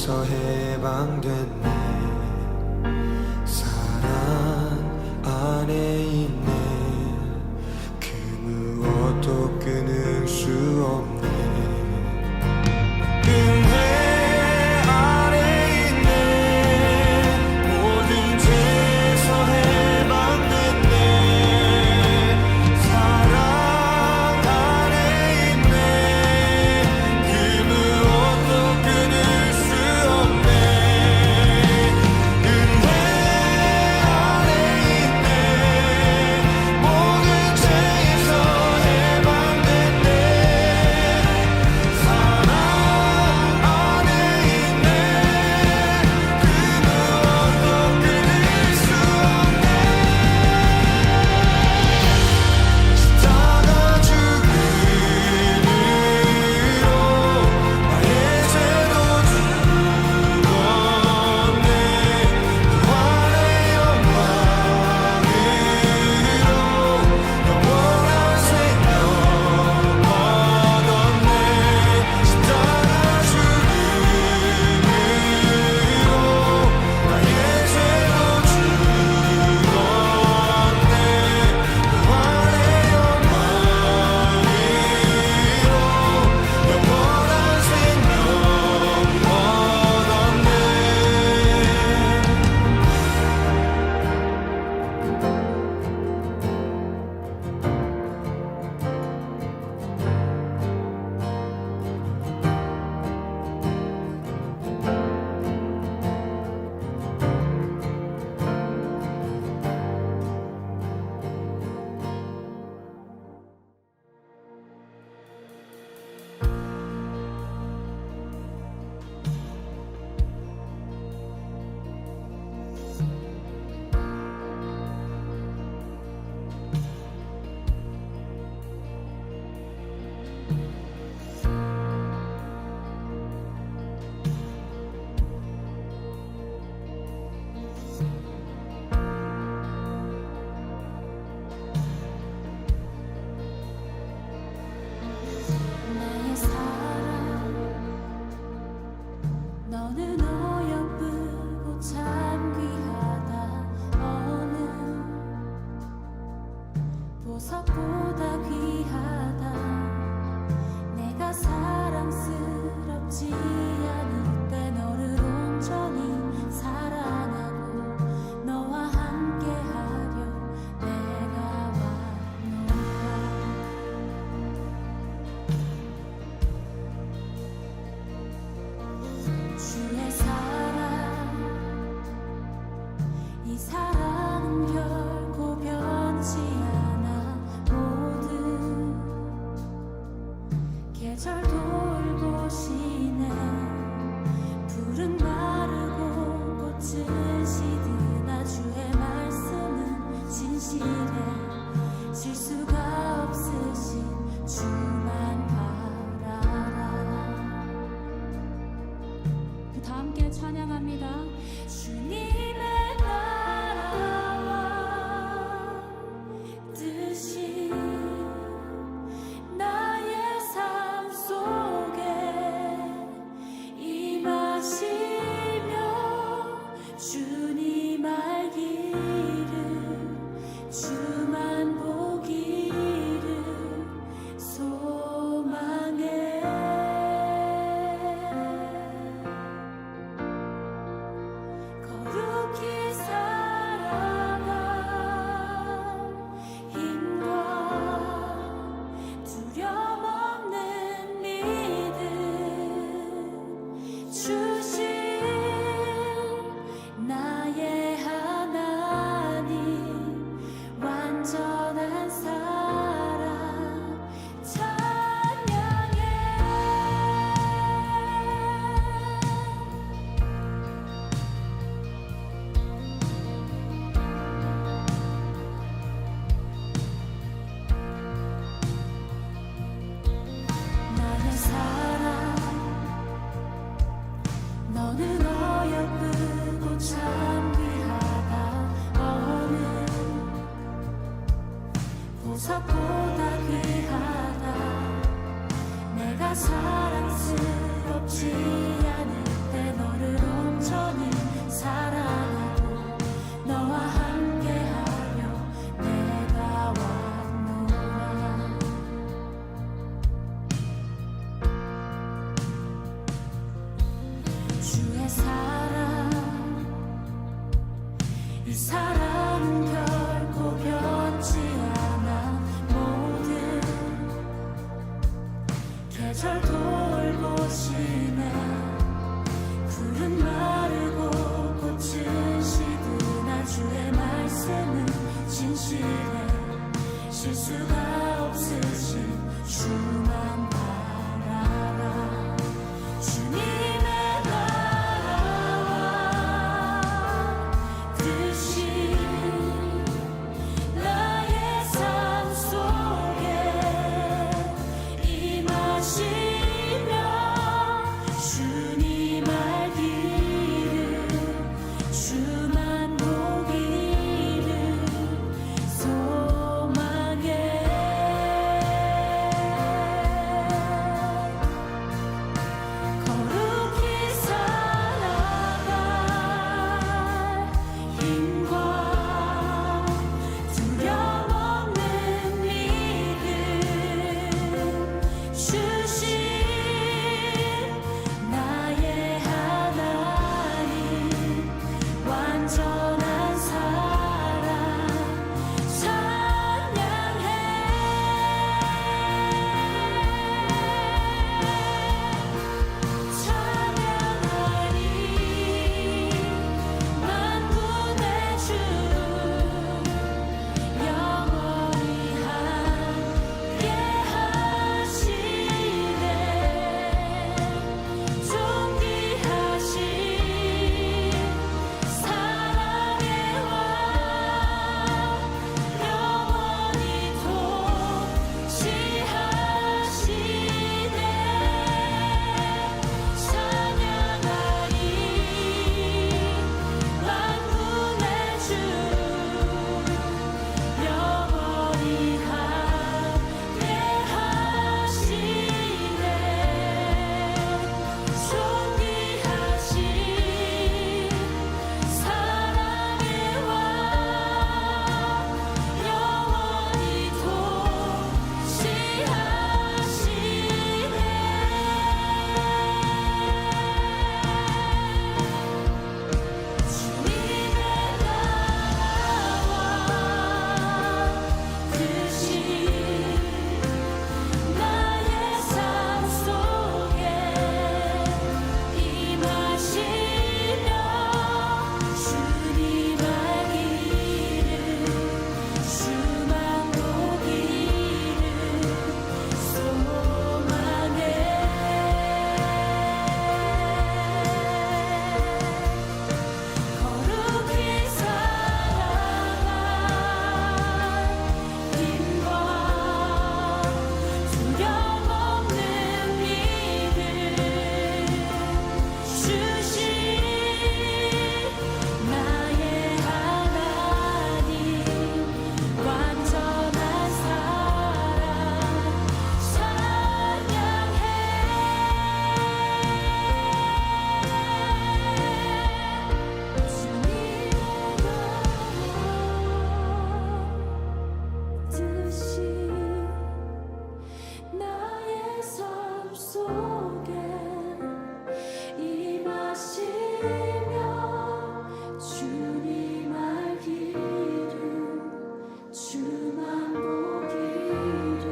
죄에서 해방됐네. 사랑 안에 있네. 그 무엇도 끊을 수 없네. 은혜 안에 있네. 모든 죄에서 해방됐네. 사랑 안에 있네. 그 무엇도 끊을 수 없네. 은혜 안에 있네. 모든 죄에서 해방됐네. 사랑 안에 있네. 그 무엇도 끊을 수 없네. 십자가 죽음으로 나의 죄도 죽었네. 부활의 영광으로 영원한 생명 얻었네. 십자가 죽음으로 나의 죄도 죽었네. 부활의 영광으로 영원한 생명 얻었네. 나의 사랑 너는 어여쁘고 참 귀하다. 어느 보석보다 귀하다. 내가 사랑스럽지 않을 때 너를 온전히 사랑하고 너와 함께하려 내가 왔노라. 주의 사랑 이 사랑은 결코 변치 않아. 모든 계절 돌보시네. 푸른 마르고 꽃은 시드나 주의 말씀은 진실해. 실수가 없으신 주만 바라라. 다 함께 찬양합니다. 주님의 나라와 뜻이 나의 삶 속에 임하시며 주님 알기를 주만 보기를 소망해. 사랑 이 사랑은 결코 변치 않아 모든 계절 돌고 지나 푸른 마르고 꽃은 시드나 주의 말씀은 진실해 실수가 없으신 주만 바라라 주님의 나라와 뜻이 나의 삶 속에 임하시며 주님 알기를 주만 보기를 소망해 거룩히 살아갈 힘과 두려움 없는 믿음 주신 나의 하나님 완전한 사랑 찬양하리 만군의 주 영원히 함께 하시네 존귀하신 사랑의 왕 영원히 통치하시네 찬양하리 만군의 주 영원히 함께 하시네 존귀하신 사랑의 왕 영원히 통치하시네 주님의 나라와 뜻이 나의 삶 속에 임하시며 주님 알기를 주만 보기를 소망해 거룩히 살아갈 힘과 두려움 없는 믿음 주신 나의 하나님 완전한 사랑 찬양해 주님의 나라 뜻이 나의 삶 속에 임하시며 주님 알기를 주만 보기를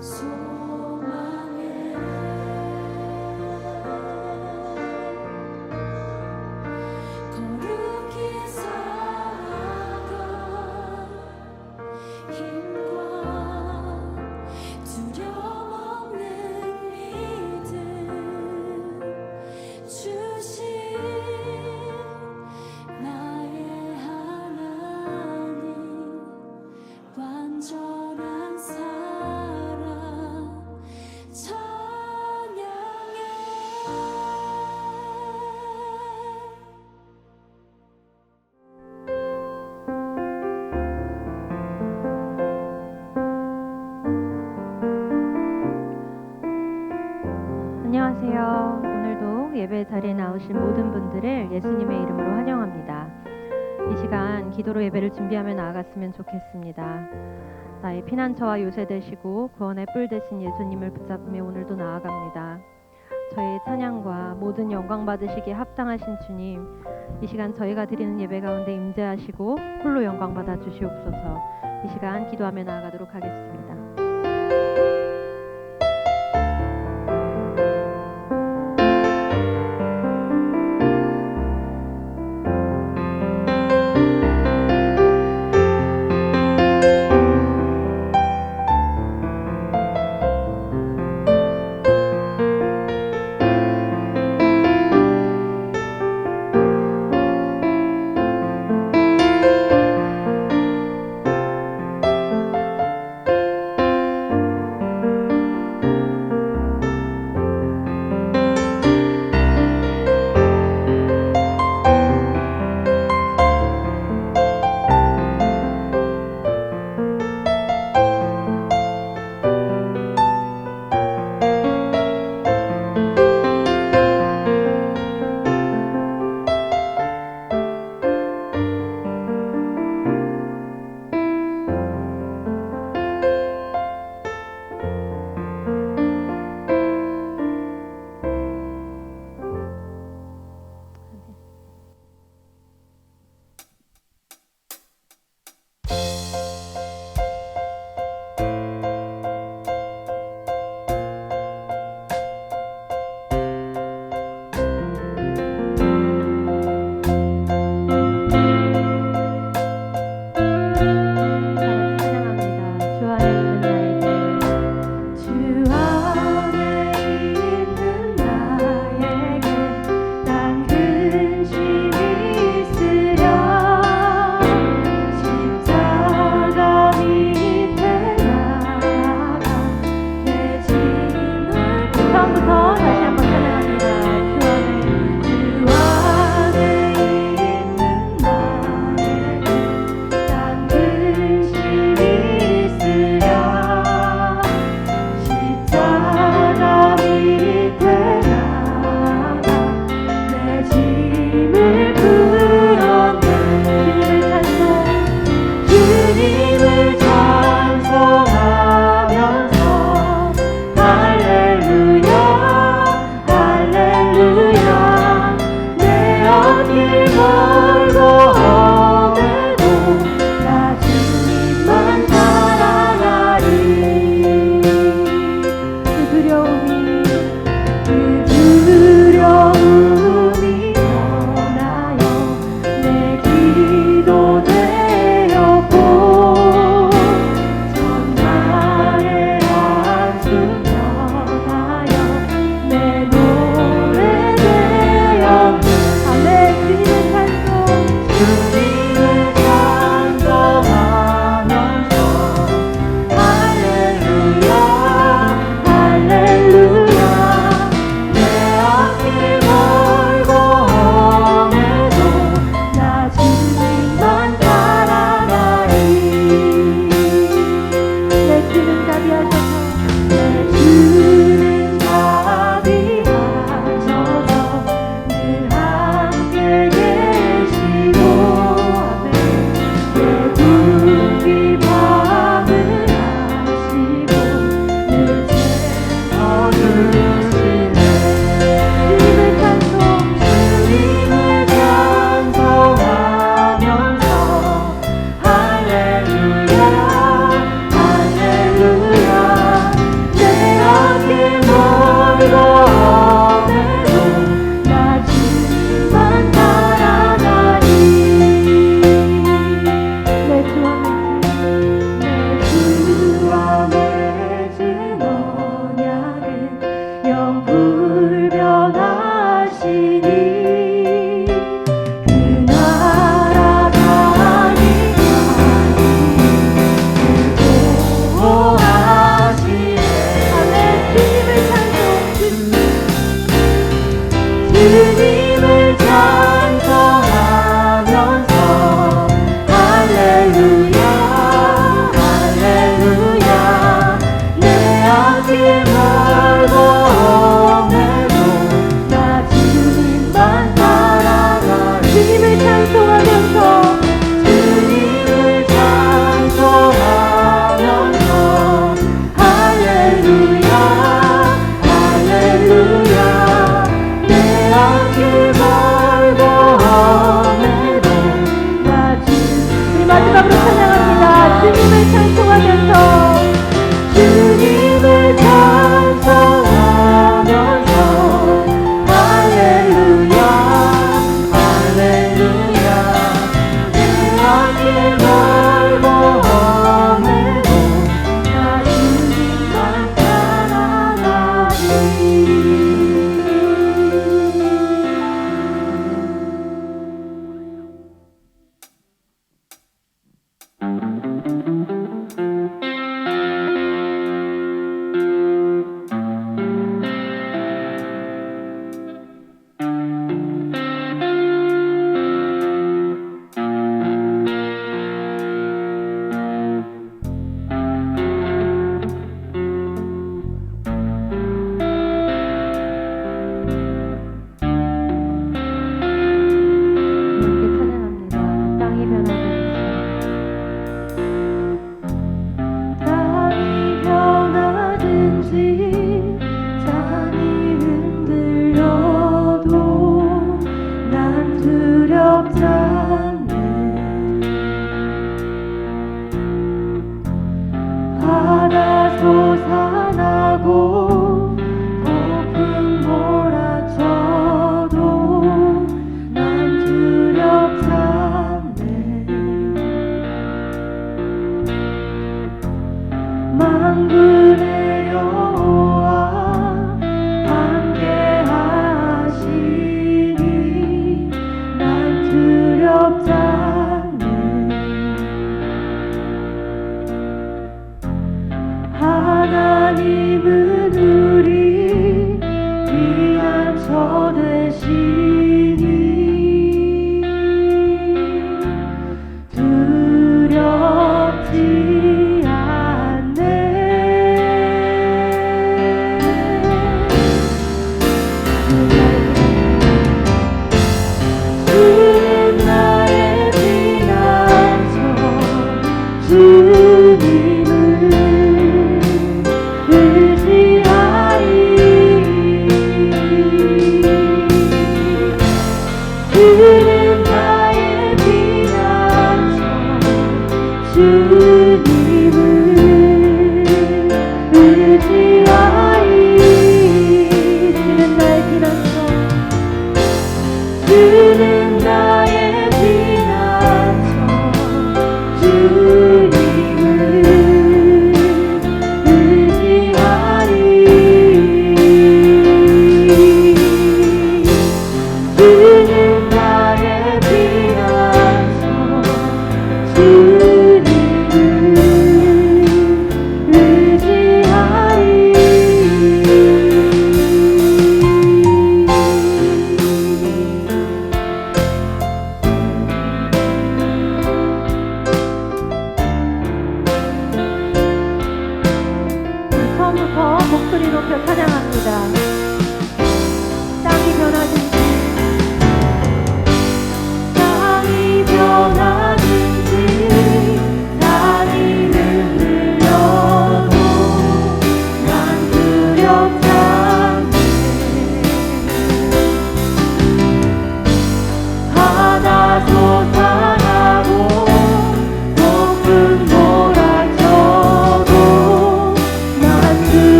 소망해 거룩히 살아갈 힘과 두려움 없는 믿음 주신 나의 하나님 완전한 사랑 찬양해 안녕하세요. 오늘도 예배 자리에 나오신 모든 분들을 예수님의 이름으로 환영합니다. 이 시간 기도로 예배를 준비하며 나아갔으면 좋겠습니다. 나의 피난처와 요새 되시고 구원의 뿔 되신 예수님을 붙잡으며 오늘도 나아갑니다. 저희의 찬양과 모든 영광 받으시기에 합당하신 주님, 이 시간 저희가 드리는 예배 가운데 임재하시고 홀로 영광 받아 주시옵소서. 이 시간 기도하며 나아가도록 하겠습니다.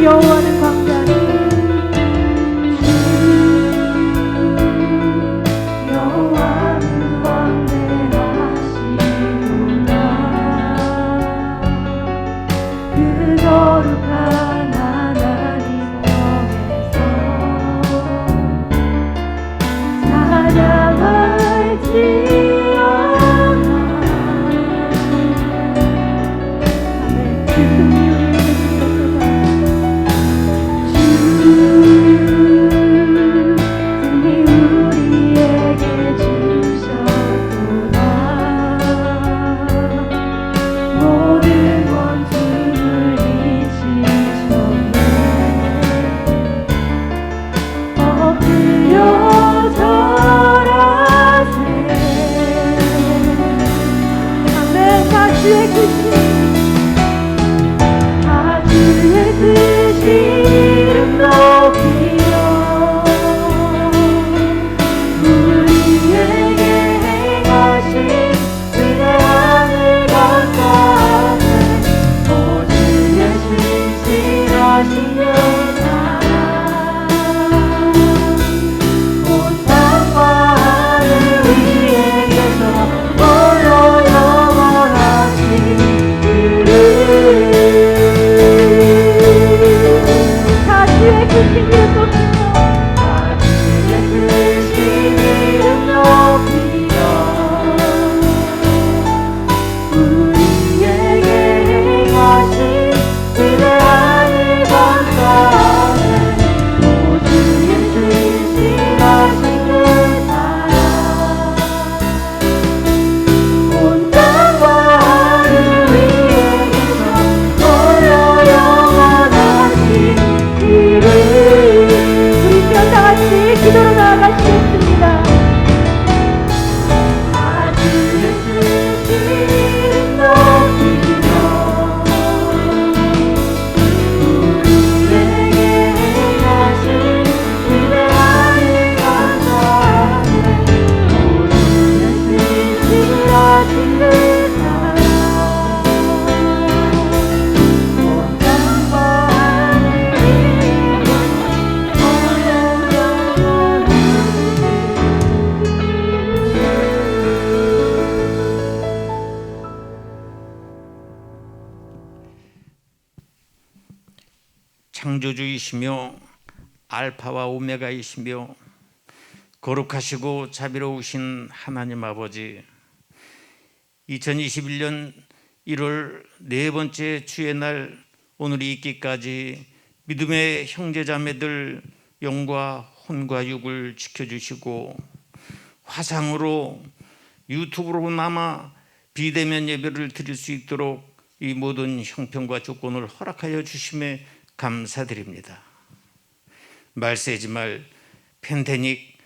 두려워하는 광야에 여호와는 왕래하시구나. 그 거룩한 하나님 성에서 찬양할지어다. 그 승리 우리에게 주셨구나. 모든 원수를 이치셨네. 엎드려 절하세. 아멘. 다 주의 크신 주의 크신 이름 높이며 우리에게 행하신 위대함을 감사하네. 오 주의 신실하신 사랑 온 땅과 하늘 위에 계셔 홀로 영원하신 그를 다 주의 크신 이름 높이며 다 주의 크신 이름 높이며 우리에게 행하신 위대함을 감사하네. 오 주의 신실하신 그 사랑 온 땅과 하늘 위에 계셔 홀로 영원하신 그를. 우리 다 같이 기도로 나아가시겠습니다. 다 주의 크신 이름 높이며 우리에게 행하신 위대함을 감사하네. 오 주의 신실하신 그 사랑 온 땅과 하늘 위에 창조주이시며 알파와 오메가이시며 거룩하시고 자비로우신 하나님 아버지, 2021년 1월 네 번째 주의 날 오늘이 있기까지 믿음의 형제자매들 영과 혼과 육을 지켜주시고 화상으로 유튜브로나마 비대면 예배를 드릴 수 있도록 이 모든 형편과 조건을 허락하여 주심에 감사드립니다. 말세지 말 팬데믹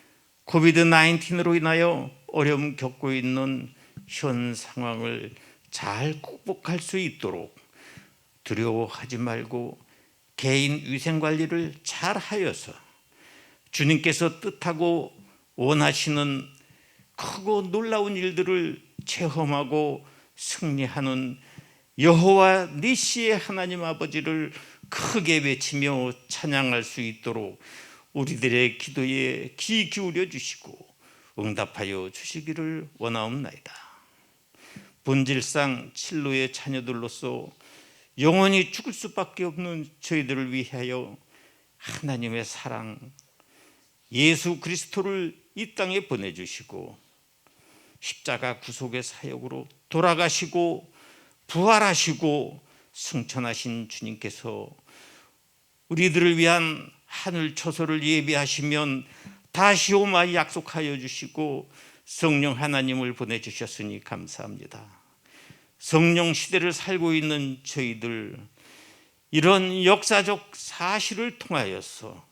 코비드-19으로 인하여 어려움 겪고 있는 현 상황을 잘 극복할 수 있도록 두려워하지 말고 개인 위생 관리를 잘 하여서 주님께서 뜻하고 원하시는 크고 놀라운 일들을 체험하고 승리하는 여호와 니시의 하나님 아버지를 크게 외치며 찬양할 수 있도록 우리들의 기도에 귀 기울여 주시고 응답하여 주시기를 원하옵나이다. 본질상 진로의 자녀들로서 영원히 죽을 수밖에 없는 저희들을 위하여 하나님의 사랑 예수 그리스도를 이 땅에 보내주시고 십자가 구속의 사역으로 돌아가시고 부활하시고 승천하신 주님께서 우리들을 위한 하늘 초소를 예비하시면 다시 오마 약속하여 주시고 성령 하나님을 보내주셨으니 감사합니다. 성령 시대를 살고 있는 저희들, 이런 역사적 사실을 통하여서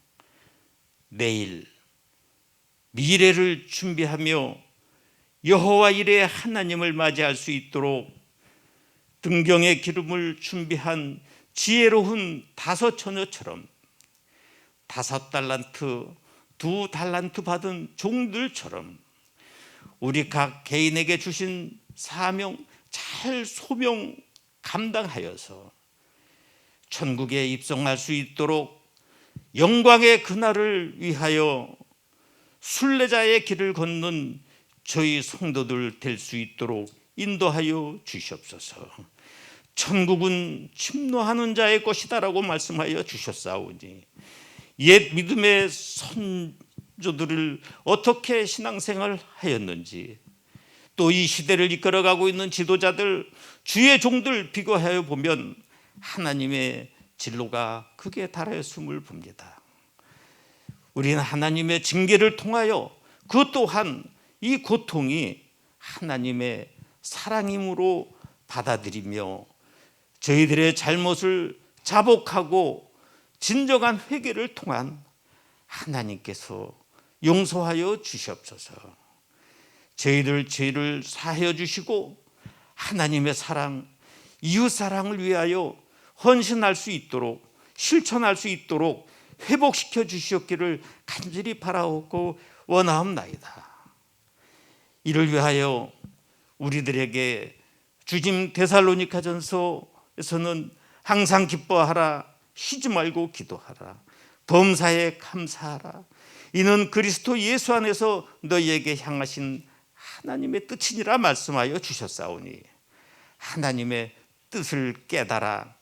내일 미래를 준비하며 여호와 이레 하나님을 맞이할 수 있도록 등경의 기름을 준비한 지혜로운 다섯 처녀처럼 5달란트, 2달란트 받은 종들처럼 우리 각 개인에게 주신 사명 잘 소명 감당하여서 천국에 입성할 수 있도록 영광의 그날을 위하여 순례자의 길을 걷는 저희 성도들 될 수 있도록 인도하여 주시옵소서. 천국은 침노하는 자의 것이다라고 말씀하여 주셨사오니 옛 믿음의 선조들을 어떻게 신앙생활 하였는지, 또 이 시대를 이끌어가고 있는 지도자들, 주의 종들 비교하여 보면 하나님의 진로가 극에 달하였음을 봅니다. 우리는 하나님의 징계를 통하여 그 또한 이 고통이 하나님의 사랑임으로 받아들이며 저희들의 잘못을 자복하고 진정한 회개를 통한 하나님께서 용서하여 주시옵소서. 저희들 죄를 사하여 주시고 하나님의 사랑, 이웃 사랑을 위하여 헌신할 수 있도록, 실천할 수 있도록 회복시켜 주시옵기를 간절히 바라오고 원하옵나이다. 이를 위하여 우리들에게 주님 데살로니가전서에서는 항상 기뻐하라, 쉬지 말고 기도하라, 범사에 감사하라, 이는 그리스도 예수 안에서 너희에게 향하신 하나님의 뜻이니라 말씀하여 주셨사오니 하나님의 뜻을 깨달아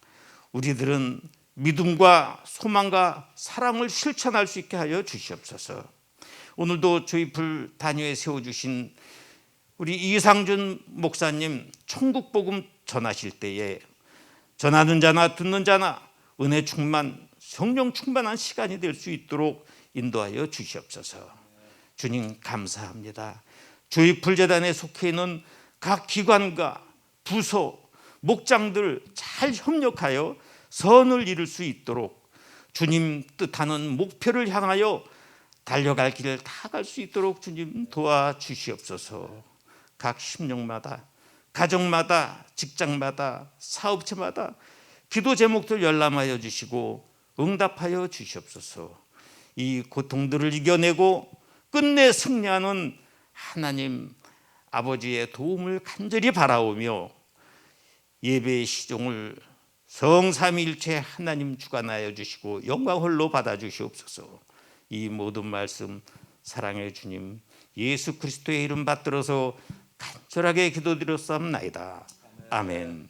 우리들은 믿음과 소망과 사랑을 실천할 수 있게 하여 주시옵소서. 오늘도 저희 불 단위에 세워주신 우리 이상준 목사님 천국복음 전하실 때에 전하는 자나 듣는 자나 은혜 충만, 성령 충만한 시간이 될 수 있도록 인도하여 주시옵소서. 주님 감사합니다. 저희 불재단에 속해 있는 각 기관과 부서, 목장들 잘 협력하여 선을 이룰 수 있도록 주님 뜻하는 목표를 향하여 달려갈 길을 다 갈 수 있도록 주님 도와주시옵소서. 각 심령마다, 가정마다, 직장마다, 사업체마다 기도 제목들 열람하여 주시고 응답하여 주시옵소서. 이 고통들을 이겨내고 끝내 승리하는 하나님 아버지의 도움을 간절히 바라오며 예배의 시종을 성삼위일체 하나님 주관하여 주시고 영광 홀로 받아주시옵소서. 이 모든 말씀 사랑의 주님 예수 그리스도의 이름 받들어서 간절하게 기도드렸사옵나이다. 아멘.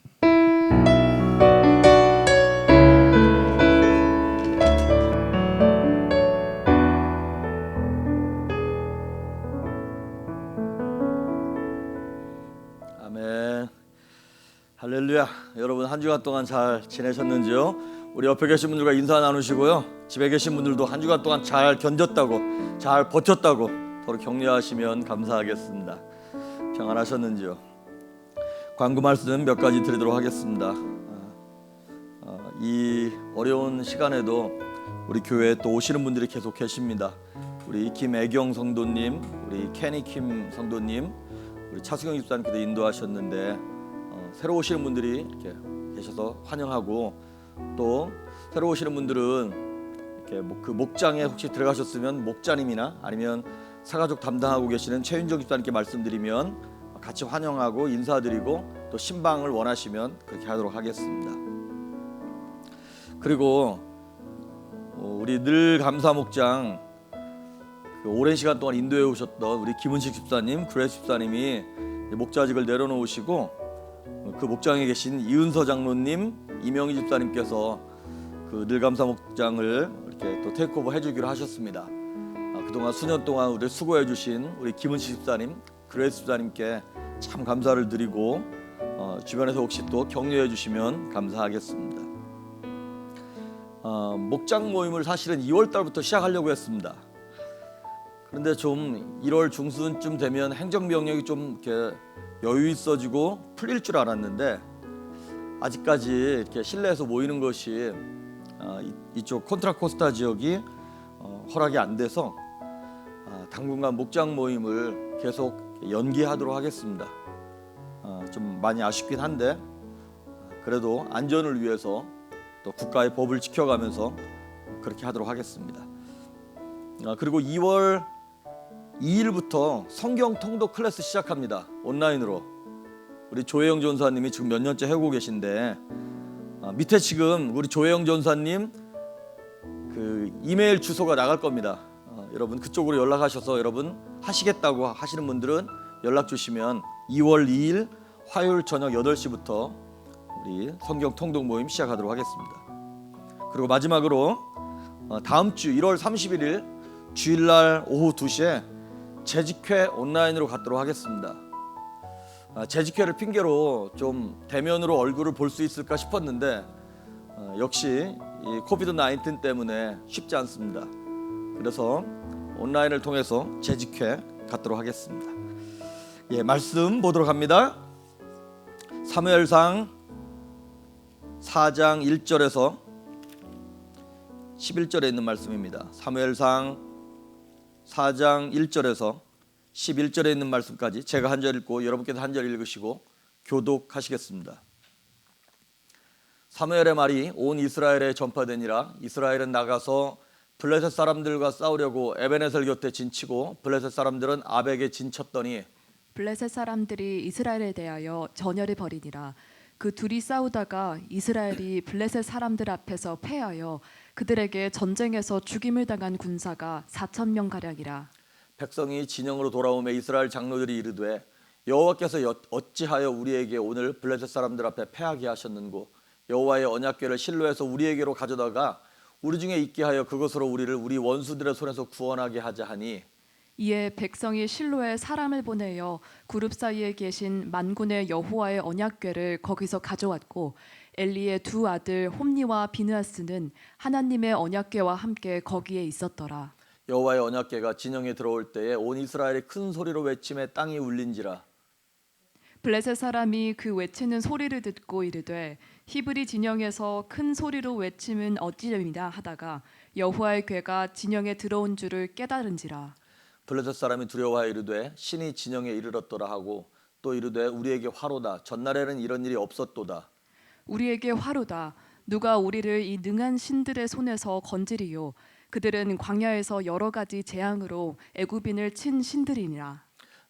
아멘. 할렐루야. 여러분 한 주간 동안 잘 지내셨는지요? 우리 옆에 계신 분들과 인사 나누시고요, 집에 계신 분들도 한 주간 동안 잘 견뎠다고, 잘 버텼다고 서로 격려하시면 감사하겠습니다. 평안하셨는지요? 광고 말씀 몇 가지 드리도록 하겠습니다. 이 어려운 시간에도 우리 교회에 또 오시는 분들이 계속 계십니다. 우리 김애경 성도님, 우리 캐니킴 성도님, 우리 차수경 집사님께서 인도하셨는데 새로 오시는 분들이 이렇게 계셔서 환영하고, 또 새로 오시는 분들은 이렇게 그 목장에 혹시 들어가셨으면 목자님이나 아니면 사가족 담당하고 계시는 최윤정 집사님께 말씀드리면 같이 환영하고 인사드리고 또 신방을 원하시면 그렇게 하도록 하겠습니다. 그리고 우리 늘 감사 목장 그 오랜 시간 동안 인도해 오셨던 우리 김은식 집사님, 그레스 집사님이 목자직을 내려놓으시고 그 목장에 계신 이은서 장로님, 이명희 집사님께서 그 늘 감사 목장을 이렇게 또 테이크오버 해주기로 하셨습니다. 그동안 수년 동안 우리 수고해 주신 우리 김은식 집사님, 그레스 집사님께 참 감사를 드리고 주변에서 혹시 또 격려해 주시면 감사하겠습니다. 목장 모임을 사실은 2월 달부터 시작하려고 했습니다. 그런데 좀 1월 중순쯤 되면 행정명령이 좀 이렇게 여유 있어지고 풀릴 줄 알았는데 아직까지 이렇게 실내에서 모이는 것이 이쪽 콘트라코스타 지역이 허락이 안 돼서 당분간 목장 모임을 계속 연기하도록 하겠습니다. 좀 많이 아쉽긴 한데 그래도 안전을 위해서 또 국가의 법을 지켜가면서 그렇게 하도록 하겠습니다. 그리고 2월 2일부터 성경 통독 클래스 시작합니다. 온라인으로. 우리 조혜영 전사님이 지금 몇 년째 하고 계신데 밑에 지금 우리 조혜영 전사님 그 이메일 주소가 나갈 겁니다. 여러분 그쪽으로 연락하셔서 여러분 하시겠다고 하시는 분들은 연락 주시면 2월 2일 화요일 저녁 8시부터 우리 성경 통독 모임 시작하도록 하겠습니다. 그리고 마지막으로 다음 주 1월 31일 주일날 오후 2시에 재직회 온라인으로 갖도록 하겠습니다. 재직회를 핑계로 좀 대면으로 얼굴을 볼 수 있을까 싶었는데 역시 이 코비드 19 때문에 쉽지 않습니다. 그래서 온라인을 통해서 재직회 갖도록 하겠습니다. 예, 말씀 보도록 합니다. 사무엘상 4장 1절에서 11절에 있는 말씀입니다. 사무엘상 4장 1절에서 11절에 있는 말씀까지 제가 한 절 읽고 여러분께서 한 절 읽으시고 교독하시겠습니다. 사무엘의 말이 온 이스라엘에 전파되니라. 이스라엘은 나가서 블레셋 사람들과 싸우려고 에베네셀 곁에 진치고 블레셋 사람들은 아벡에 진쳤더니 블레셋 사람들이 이스라엘에 대하여 전열을 벌이니라. 그 둘이 싸우다가 이스라엘이 블레셋 사람들 앞에서 패하여 그들에게 전쟁에서 죽임을 당한 군사가 4,000명 가량이라. 백성이 진영으로 돌아오매 이스라엘 장로들이 이르되 여호와께서 어찌하여 우리에게 오늘 블레셋 사람들 앞에 패하게 하셨는고 여호와의 언약궤를 실로에서 우리에게로 가져다가 우리 중에 있게 하여 그것으로 우리를 우리 원수들의 손에서 구원하게 하자 하니 이에 백성이 실로에 사람을 보내어 그룹 사이에 계신 만군의 여호와의 언약궤를 거기서 가져왔고 엘리의 두 아들 홈니와 비느하스는 하나님의 언약궤와 함께 거기에 있었더라. 여호와의 언약궤가 진영에 들어올 때에 온 이스라엘이 큰 소리로 외침에 땅이 울린지라. 블레셋 사람이 그 외치는 소리를 듣고 이르되 히브리 진영에서 큰 소리로 외침은 어찌됨이냐 하다가 여호와의 궤가 진영에 들어온 줄을 깨달은지라. 블레셋 사람이 두려워하여 이르되 신이 진영에 이르렀더라 하고 또 이르되 우리에게 화로다. 전날에는 이런 일이 없었도다. 우리에게 화로다. 누가 우리를 이 능한 신들의 손에서 건지리요. 그들은 광야에서 여러 가지 재앙으로 애굽인을 친 신들이니라.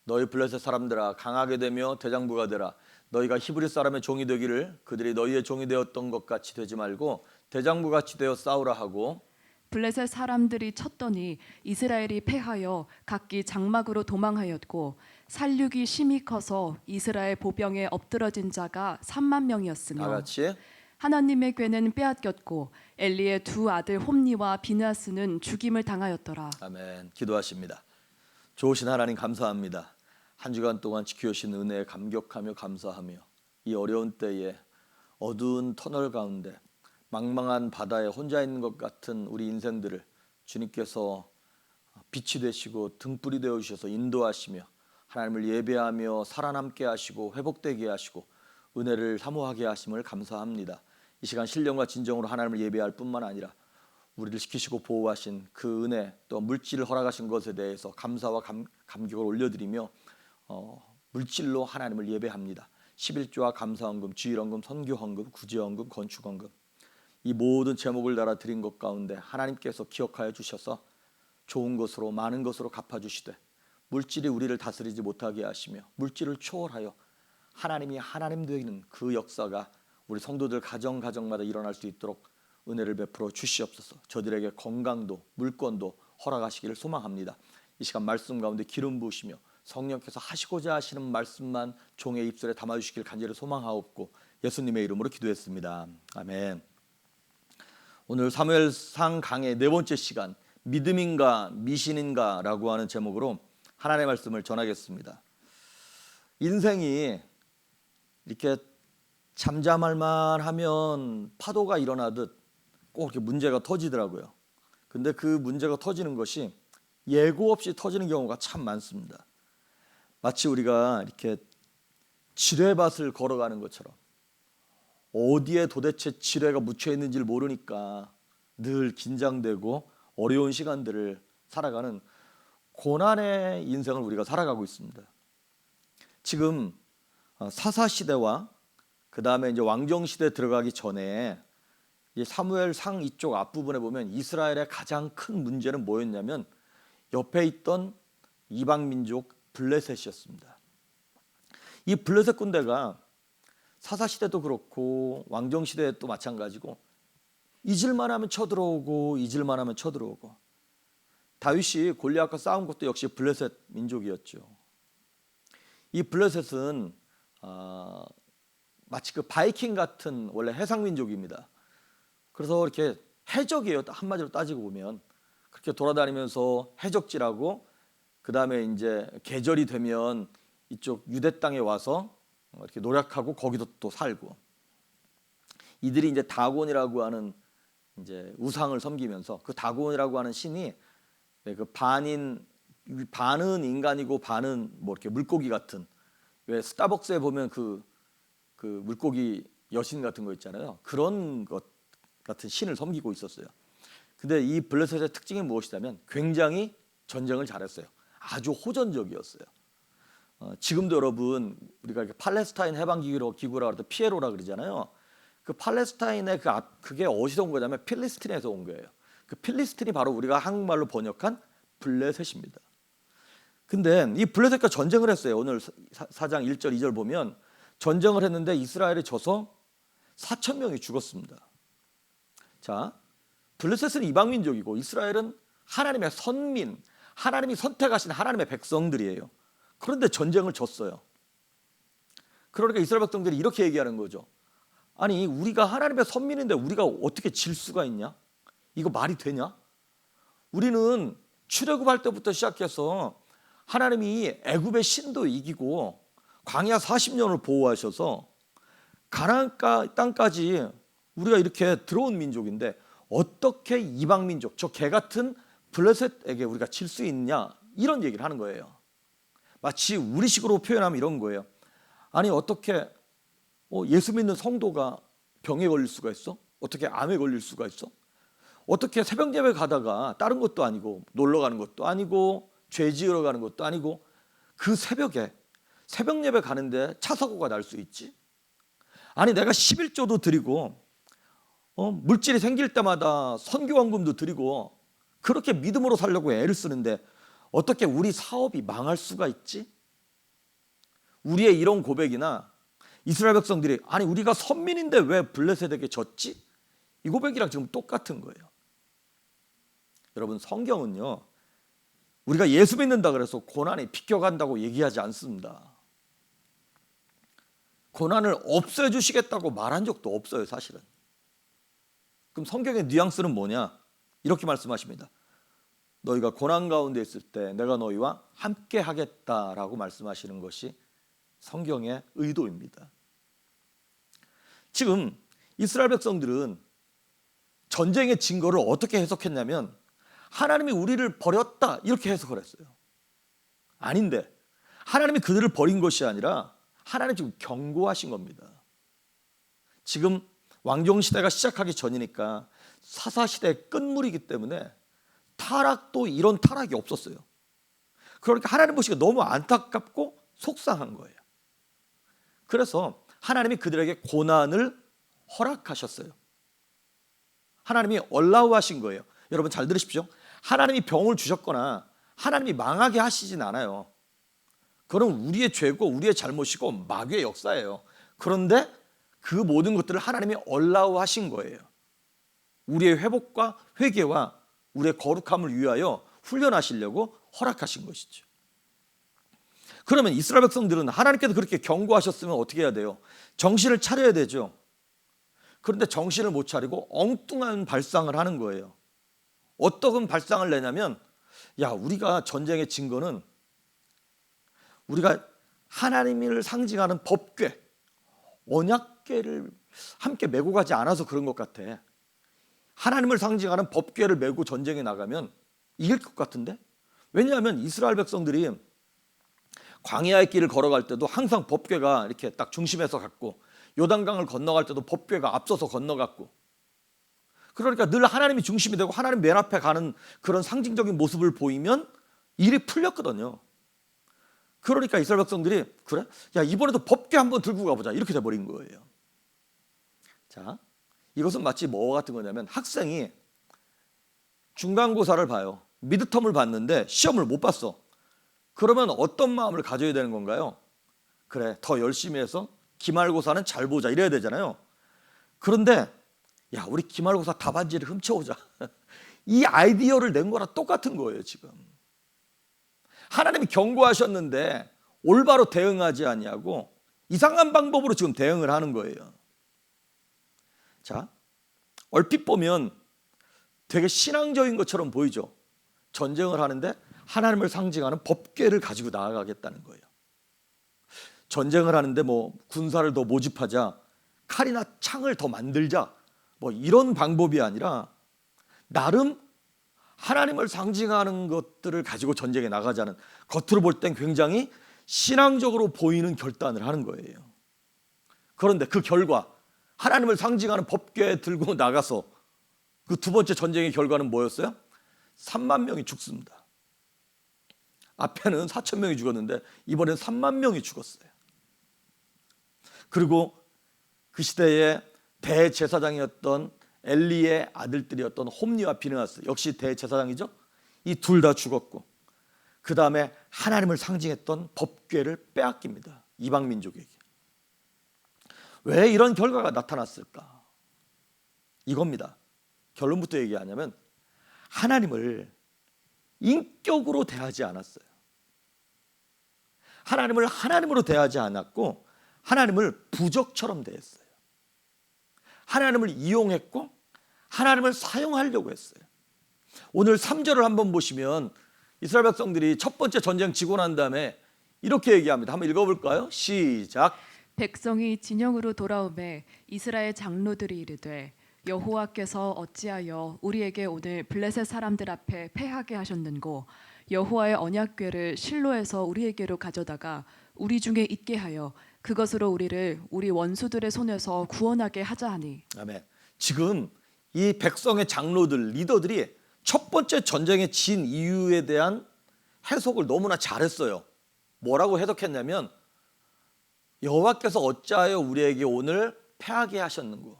너희 블레셋 사람들아 강하게 되며 대장부가 되라. 너희가 히브리 사람의 종이 되기를 그들이 너희의 종이 되었던 것 같이 되지 말고 대장부 같이 되어 싸우라 하고 블레셋 사람들이 쳤더니 이스라엘이 패하여 각기 장막으로 도망하였고 살육이 심히 커서 이스라엘 보병에 엎드러진 자가 3만 명이었으며 다 같이 하나님의 궤는 빼앗겼고 엘리의 두 아들 홈니와 비느하스는 죽임을 당하였더라. 아멘. 기도하십니다. 좋으신 하나님 감사합니다. 한 주간 동안 지켜주신 은혜에 감격하며 감사하며 이 어려운 때에 어두운 터널 가운데 망망한 바다에 혼자 있는 것 같은 우리 인생들을 주님께서 빛이 되시고 등불이 되어 주셔서 인도하시며 하나님을 예배하며 살아남게 하시고 회복되게 하시고 은혜를 사모하게 하심을 감사합니다. 이 시간 신령과 진정으로 하나님을 예배할 뿐만 아니라 우리를 지키시고 보호하신 그 은혜 또 물질을 허락하신 것에 대해서 감사와 감격을 올려드리며 물질로 하나님을 예배합니다. 11조와 감사헌금, 주일헌금, 선교헌금, 구제헌금, 건축헌금 이 모든 제목을 달아 드린 것 가운데 하나님께서 기억하여 주셔서 좋은 것으로 많은 것으로 갚아주시되 물질이 우리를 다스리지 못하게 하시며 물질을 초월하여 하나님이 하나님 되는 그 역사가 우리 성도들 가정마다 일어날 수 있도록 은혜를 베풀어 주시옵소서. 저들에게 건강도 물권도 허락하시기를 소망합니다. 이 시간 말씀 가운데 기름 부으시며 성령께서 하시고자 하시는 말씀만 종의 입술에 담아주시길 간절히 소망하옵고 예수님의 이름으로 기도했습니다. 아멘. 오늘 사무엘상 강의 네 번째 시간 믿음인가 미신인가 라고 하는 제목으로 하나님의 말씀을 전하겠습니다. 인생이 이렇게 잠잠할만 하면 파도가 일어나듯 꼭 이렇게 문제가 터지더라고요. 근데 그 문제가 터지는 것이 예고 없이 터지는 경우가 참 많습니다. 마치 우리가 이렇게 지뢰밭을 걸어가는 것처럼 어디에 도대체 지뢰가 묻혀 있는지를 모르니까 늘 긴장되고 어려운 시간들을 살아가는 고난의 인생을 우리가 살아가고 있습니다. 지금 사사시대와 그 다음에 이제 왕정시대 들어가기 전에 이 사무엘상 이쪽 앞부분에 보면 이스라엘의 가장 큰 문제는 뭐였냐면 옆에 있던 이방민족 블레셋이었습니다. 이 블레셋 군대가 사사시대도 그렇고 왕정시대도 마찬가지고 잊을만 하면 쳐들어오고 잊을만 하면 쳐들어오고 다윗이 골리앗과 싸운 것도 역시 블레셋 민족이었죠. 이 블레셋은 마치 그 바이킹 같은 원래 해상 민족입니다. 그래서 이렇게 해적이에요. 한마디로 따지고 보면 그렇게 돌아다니면서 해적질하고 그 다음에 이제 계절이 되면 이쪽 유대 땅에 와서 이렇게 노력하고 거기도 또 살고 이들이 이제 다곤이라고 하는 이제 우상을 섬기면서 그 다곤이라고 하는 신이 그 반은 인간이고 반은 뭐 이렇게 물고기 같은 왜 스타벅스에 보면 그 물고기 여신 같은 거 있잖아요. 그런 것 같은 신을 섬기고 있었어요. 근데 이 블레셋의 특징이 무엇이냐면 굉장히 전쟁을 잘했어요. 아주 호전적이었어요. 지금도 여러분 우리가 이렇게 팔레스타인 해방 기구라고 해서 피에로라 그러잖아요. 그 팔레스타인의 그게 어디서 온 거냐면 필리스틴에서 온 거예요. 그 필리스틴이 바로 우리가 한국말로 번역한 블레셋입니다. 근데 이 블레셋과 전쟁을 했어요. 오늘 4장 1절 2절 보면 전쟁을 했는데 이스라엘이 져서 4,000명이 죽었습니다. 자, 블레셋은 이방 민족이고 이스라엘은 하나님의 선민, 하나님이 선택하신 하나님의 백성들이에요. 그런데 전쟁을 졌어요. 그러니까 이스라엘 백성들이 이렇게 얘기하는 거죠. 아니 우리가 하나님의 선민인데 우리가 어떻게 질 수가 있냐? 이거 말이 되냐? 우리는 출애굽할 때부터 시작해서 하나님이 애굽의 신도 이기고 광야 40년을 보호하셔서 가나안 땅까지 우리가 이렇게 들어온 민족인데 어떻게 이방 민족, 저 개 같은 블레셋에게 우리가 질 수 있냐? 이런 얘기를 하는 거예요. 마치 우리식으로 표현하면 이런 거예요. 아니 어떻게 예수 믿는 성도가 병에 걸릴 수가 있어? 어떻게 암에 걸릴 수가 있어? 어떻게 새벽 예배 가다가 다른 것도 아니고 놀러 가는 것도 아니고 죄 지으러 가는 것도 아니고 그 새벽에 새벽 예배 가는데 차 사고가 날 수 있지? 아니 내가 11조도 드리고 물질이 생길 때마다 선교원금도 드리고 그렇게 믿음으로 살려고 애를 쓰는데 어떻게 우리 사업이 망할 수가 있지? 우리의 이런 고백이나 이스라엘 백성들이 아니 우리가 선민인데 왜 블레셋에게 졌지? 이 고백이랑 지금 똑같은 거예요. 여러분 성경은요 우리가 예수 믿는다 그래서 고난이 비껴간다고 얘기하지 않습니다. 고난을 없애주시겠다고 말한 적도 없어요 사실은. 그럼 성경의 뉘앙스는 뭐냐? 이렇게 말씀하십니다. 너희가 고난 가운데 있을 때 내가 너희와 함께 하겠다라고 말씀하시는 것이 성경의 의도입니다. 지금 이스라엘 백성들은 전쟁의 증거를 어떻게 해석했냐면 하나님이 우리를 버렸다 이렇게 해석을 했어요. 아닌데 하나님이 그들을 버린 것이 아니라 하나님 지금 경고하신 겁니다. 지금 왕정시대가 시작하기 전이니까 사사시대의 끝물이기 때문에 타락도 이런 타락이 없었어요. 그러니까 하나님 보시기에 너무 안타깝고 속상한 거예요. 그래서 하나님이 그들에게 고난을 허락하셨어요. 하나님이 얼라우하신 거예요. 여러분 잘 들으십시오. 하나님이 병을 주셨거나 하나님이 망하게 하시진 않아요. 그건 우리의 죄고 우리의 잘못이고 마귀의 역사예요. 그런데 그 모든 것들을 하나님이 얼라우하신 거예요. 우리의 회복과 회개와 우리의 거룩함을 위하여 훈련하시려고 허락하신 것이죠. 그러면 이스라엘 백성들은 하나님께서 그렇게 경고하셨으면 어떻게 해야 돼요? 정신을 차려야 되죠. 그런데 정신을 못 차리고 엉뚱한 발상을 하는 거예요. 어떤 발상을 내냐면 야 우리가 전쟁의 증거는 우리가 하나님을 상징하는 법궤, 언약궤를 함께 메고 가지 않아서 그런 것 같아. 하나님을 상징하는 법궤를 메고 전쟁에 나가면 이길 것 같은데? 왜냐하면 이스라엘 백성들이 광야의 길을 걸어갈 때도 항상 법궤가 이렇게 딱 중심에서 갔고 요단강을 건너갈 때도 법궤가 앞서서 건너갔고 그러니까 늘 하나님이 중심이 되고 하나님 맨 앞에 가는 그런 상징적인 모습을 보이면 일이 풀렸거든요. 그러니까 이스라엘 백성들이 그래? 야 이번에도 법궤 한번 들고 가보자 이렇게 돼버린 거예요. 자, 이것은 마치 뭐와 같은 거냐면 학생이 중간고사를 봐요. 미드텀을 봤는데 시험을 못 봤어. 그러면 어떤 마음을 가져야 되는 건가요? 그래 더 열심히 해서 기말고사는 잘 보자 이래야 되잖아요. 그런데 야, 우리 기말고사 답안지를 훔쳐오자. 이 아이디어를 낸 거랑 똑같은 거예요. 지금 하나님이 경고하셨는데 올바로 대응하지 아니하고 이상한 방법으로 지금 대응을 하는 거예요. 자, 얼핏 보면 되게 신앙적인 것처럼 보이죠. 전쟁을 하는데 하나님을 상징하는 법궤를 가지고 나아가겠다는 거예요. 전쟁을 하는데 뭐 군사를 더 모집하자, 칼이나 창을 더 만들자, 뭐 이런 방법이 아니라 나름 하나님을 상징하는 것들을 가지고 전쟁에 나가자는, 겉으로 볼 땐 굉장히 신앙적으로 보이는 결단을 하는 거예요. 그런데 그 결과 하나님을 상징하는 법궤 들고 나가서 그 두 번째 전쟁의 결과는 뭐였어요? 3만 명이 죽습니다. 앞에는 4천 명이 죽었는데 이번엔 3만 명이 죽었어요. 그리고 그 시대의 대제사장이었던 엘리의 아들들이었던 홈니와 비느하스, 역시 대제사장이죠. 이 둘 다 죽었고, 그 다음에 하나님을 상징했던 법궤를 빼앗깁니다. 이방 민족에게. 왜 이런 결과가 나타났을까? 이겁니다. 결론부터 얘기하냐면 하나님을 인격으로 대하지 않았어요. 하나님을 하나님으로 대하지 않았고 하나님을 부적처럼 대했어요. 하나님을 이용했고 하나님을 사용하려고 했어요. 오늘 3절을 한번 보시면 이스라엘 백성들이 첫 번째 전쟁 지고 난 다음에 이렇게 얘기합니다. 한번 읽어볼까요? 시작. 백성이 진영으로 돌아오매 이스라엘 장로들이 이르되 여호와께서 어찌하여 우리에게 오늘 블레셋 사람들 앞에 패하게 하셨는고 여호와의 언약궤를 실로에서 우리에게로 가져다가 우리 중에 있게 하여 그것으로 우리를 우리 원수들의 손에서 구원하게 하자 하니. 아멘. 지금 이 백성의 장로들, 리더들이 첫 번째 전쟁에 진 이유에 대한 해석을 너무나 잘했어요. 뭐라고 해석했냐면 여호와께서 어찌하여 우리에게 오늘 패하게 하셨는고.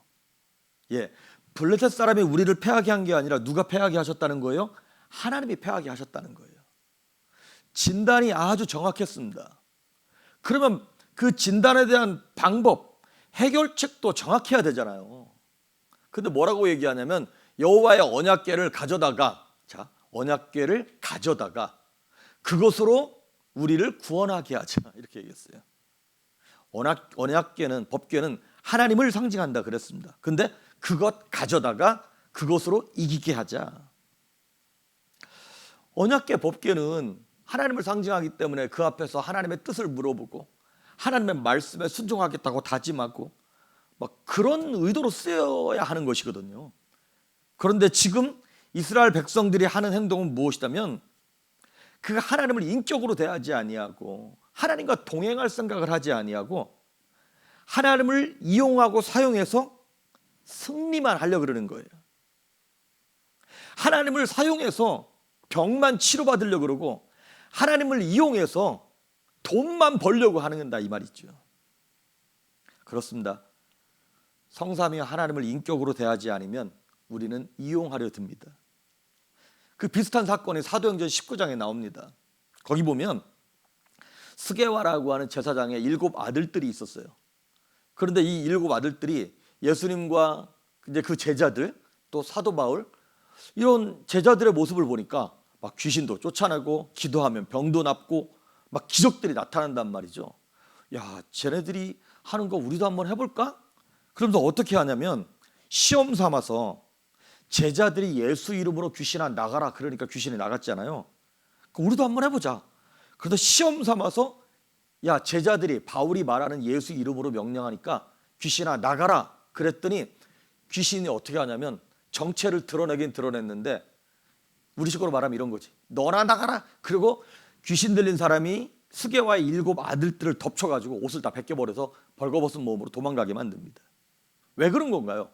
예, 블레셋 사람이 우리를 패하게 한 게 아니라 누가 패하게 하셨다는 거예요? 하나님이 패하게 하셨다는 거예요. 진단이 아주 정확했습니다. 그러면 그 진단에 대한 방법, 해결책도 정확해야 되잖아요. 근데 뭐라고 얘기하냐면 여호와의 언약궤를 가져다가, 자, 언약궤를 가져다가 그것으로 우리를 구원하게 하자, 이렇게 얘기했어요. 언약궤는, 법궤는 하나님을 상징한다 그랬습니다. 근데 그것 가져다가 그것으로 이기게 하자. 언약궤, 법궤는 하나님을 상징하기 때문에 그 앞에서 하나님의 뜻을 물어보고 하나님의 말씀에 순종하겠다고 다짐하고 막 그런 의도로 쓰여야 하는 것이거든요. 그런데 지금 이스라엘 백성들이 하는 행동은 무엇이냐면 그 하나님을 인격으로 대하지 아니하고 하나님과 동행할 생각을 하지 아니하고 하나님을 이용하고 사용해서 승리만 하려고 그러는 거예요. 하나님을 사용해서 병만 치료받으려고 그러고 하나님을 이용해서 돈만 벌려고 하는다, 이 말이죠. 그렇습니다. 성삼위 하나님을 인격으로 대하지 않으면 우리는 이용하려 듭니다. 그 비슷한 사건이 사도행전 19장에 나옵니다. 거기 보면 스게와라고 하는 제사장의 7 아들들이 있었어요. 그런데 이 7 아들들이 예수님과 이제 그 제자들, 또 사도 바울, 이런 제자들의 모습을 보니까 막 귀신도 쫓아내고 기도하면 병도 낫고 막 기적들이 나타난단 말이죠. 야, 쟤네들이 하는 거 우리도 한번 해볼까? 그러면서 어떻게 하냐면 시험 삼아서 제자들이 예수 이름으로 귀신아 나가라 그러니까 귀신이 나갔잖아요. 우리도 한번 해보자. 그래서 시험 삼아서 야, 제자들이 바울이 말하는 예수 이름으로 명령하니까 귀신아 나가라 그랬더니 귀신이 어떻게 하냐면 정체를 드러내긴 드러냈는데 우리식으로 말하면 이런 거지. 너나 나가라. 그리고 귀신 들린 사람이 스게와의 7 아들들을 덮쳐가지고 옷을 다 벗겨버려서 벌거벗은 몸으로 도망가게 만듭니다. 왜 그런 건가요?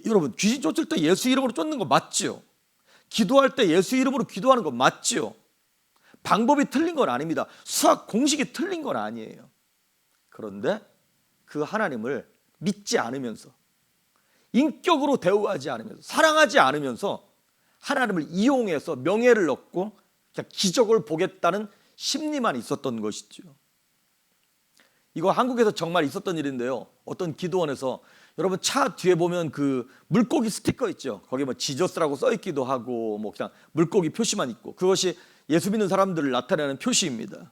여러분, 귀신 쫓을 때 예수 이름으로 쫓는 거 맞지요? 기도할 때 예수 이름으로 기도하는 거 맞지요? 방법이 틀린 건 아닙니다. 수학 공식이 틀린 건 아니에요. 그런데 그 하나님을 믿지 않으면서 인격으로 대우하지 않으면서 사랑하지 않으면서 하나님을 이용해서 명예를 얻고 그냥 기적을 보겠다는 심리만 있었던 것이죠. 이거 한국에서 정말 있었던 일인데요. 어떤 기도원에서 여러분 차 뒤에 보면 그 물고기 스티커 있죠. 거기 뭐 지저스라고 써 있기도 하고 뭐 그냥 물고기 표시만 있고 그것이 예수 믿는 사람들을 나타내는 표시입니다.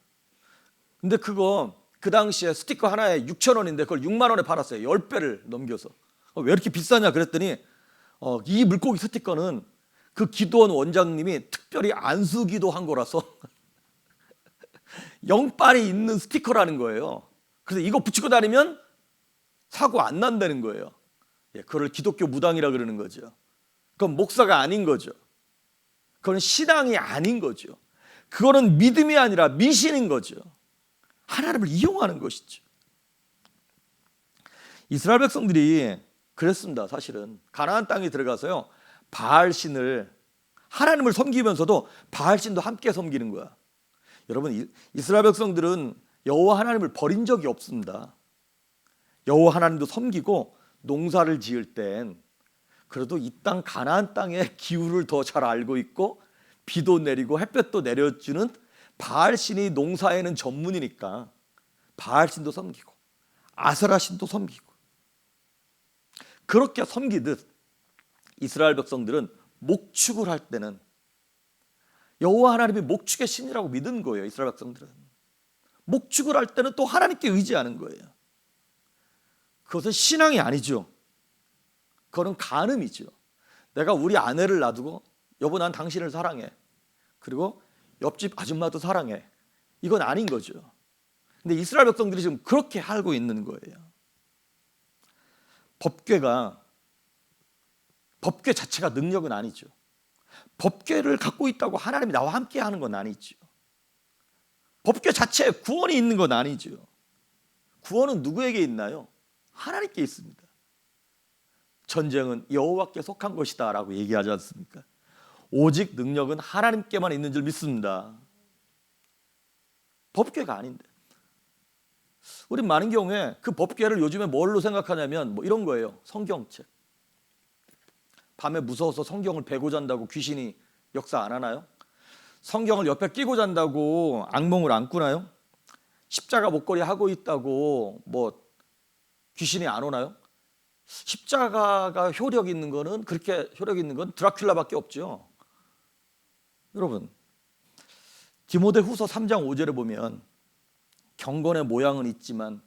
근데 그거 그 당시에 스티커 하나에 6,000원인데 그걸 6만 원에 팔았어요. 10배를 넘겨서. 왜 이렇게 비싸냐 그랬더니 이 물고기 스티커는 그 기도원 원장님이 특별히 안수기도 한 거라서 영빨이 있는 스티커라는 거예요. 그래서 이거 붙이고 다니면 사고 안 난다는 거예요. 그걸 기독교 무당이라 그러는 거죠. 그건 목사가 아닌 거죠. 그건 신앙이 아닌 거죠. 그거는 믿음이 아니라 미신인 거죠. 하나님을 이용하는 것이죠. 이스라엘 백성들이 그랬습니다. 사실은 가나안 땅에 들어가서요 바알신을 하나님을 섬기면서도 바알신도 함께 섬기는 거야. 여러분 이스라엘 백성들은 여호와 하나님을 버린 적이 없습니다. 여호와 하나님도 섬기고 농사를 지을 땐 그래도 이 땅 가나안 땅의 기후를 더 잘 알고 있고 비도 내리고 햇볕도 내려주는 바알신이 농사에는 전문이니까 바알신도 섬기고 아세라신도 섬기고 그렇게 섬기듯 이스라엘 백성들은 목축을 할 때는 여호와 하나님이 목축의 신이라고 믿은 거예요. 이스라엘 백성들은 목축을 할 때는 또 하나님께 의지하는 거예요. 그것은 신앙이 아니죠. 그거는 간음이죠. 내가 우리 아내를 놔두고 여보 난 당신을 사랑해. 그리고 옆집 아줌마도 사랑해. 이건 아닌 거죠. 근데 이스라엘 백성들이 지금 그렇게 알고 있는 거예요. 법궤 자체가 능력은 아니죠. 법궤를 갖고 있다고 하나님이 나와 함께 하는 건 아니죠. 법궤 자체에 구원이 있는 건 아니죠. 구원은 누구에게 있나요? 하나님께 있습니다. 전쟁은 여호와께 속한 것이다 라고 얘기하지 않습니까? 오직 능력은 하나님께만 있는 줄 믿습니다. 법궤가 아닌데. 우리 많은 경우에 그 법궤를 요즘에 뭘로 생각하냐면 뭐 이런 거예요. 성경책. 밤에 무서워서 성경을 베고 잔다고 귀신이 역사 안 하나요? 성경을 옆에 끼고 잔다고 악몽을 안 꾸나요? 십자가 목걸이 하고 있다고 뭐 귀신이 안 오나요? 십자가가 효력 있는 거는 그렇게 효력 있는 건 드라큘라밖에 없죠. 여러분 디모데후서 3장 5절에 보면 경건의 모양은 있지만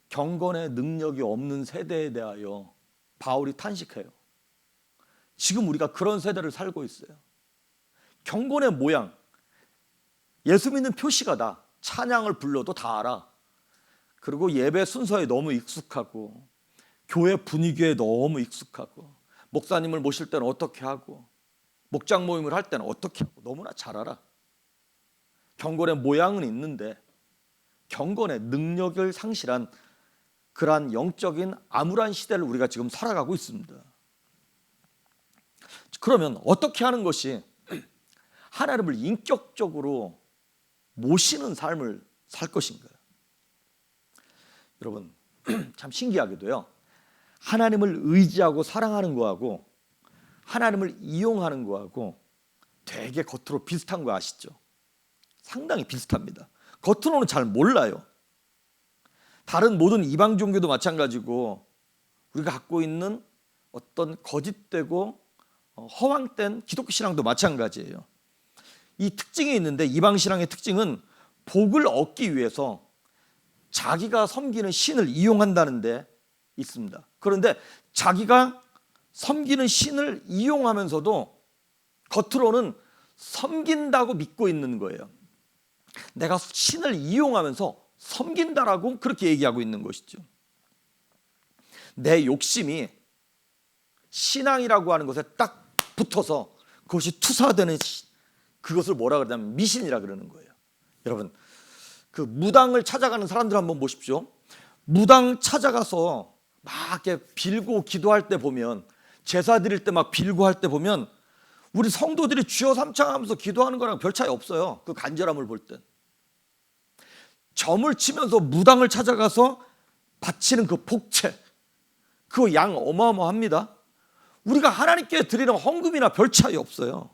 경건의 능력이 없는 세대에 대하여 바울이 탄식해요. 지금 우리가 그런 세대를 살고 있어요. 경건의 모양, 예수 믿는 표시가 다 찬양을 불러도 다 알아. 그리고 예배 순서에 너무 익숙하고 교회 분위기에 너무 익숙하고 목사님을 모실 때는 어떻게 하고 목장 모임을 할 때는 어떻게 하고 너무나 잘 알아. 경건의 모양은 있는데 경건의 능력을 상실한 그러한 영적인 암울한 시대를 우리가 지금 살아가고 있습니다. 그러면 어떻게 하는 것이 하나님을 인격적으로 모시는 삶을 살 것인가요? 여러분 참 신기하게도요. 하나님을 의지하고 사랑하는 거하고 하나님을 이용하는 거하고 되게 겉으로 비슷한 거 아시죠? 상당히 비슷합니다. 겉으로는 잘 몰라요. 다른 모든 이방 종교도 마찬가지고 우리가 갖고 있는 어떤 거짓되고 허황된 기독교 신앙도 마찬가지예요. 이 특징이 있는데 이방 신앙의 특징은 복을 얻기 위해서 자기가 섬기는 신을 이용한다는 데 있습니다. 그런데 자기가 섬기는 신을 이용하면서도 겉으로는 섬긴다고 믿고 있는 거예요. 내가 신을 이용하면서 섬긴다라고 그렇게 얘기하고 있는 것이죠. 내 욕심이 신앙이라고 하는 것에 딱 붙어서 그것이 투사되는 그것을 뭐라 그러냐면 미신이라 그러는 거예요. 여러분 그 무당을 찾아가는 사람들 한번 보십시오. 무당 찾아가서 막 이렇게 빌고 기도할 때 보면 제사 드릴 때 막 빌고 할 때 보면 우리 성도들이 주여 삼창하면서 기도하는 거랑 별 차이 없어요. 그 간절함을 볼 땐. 점을 치면서 무당을 찾아가서 바치는 그 복채 그 양 어마어마합니다. 우리가 하나님께 드리는 헌금이나 별 차이 없어요.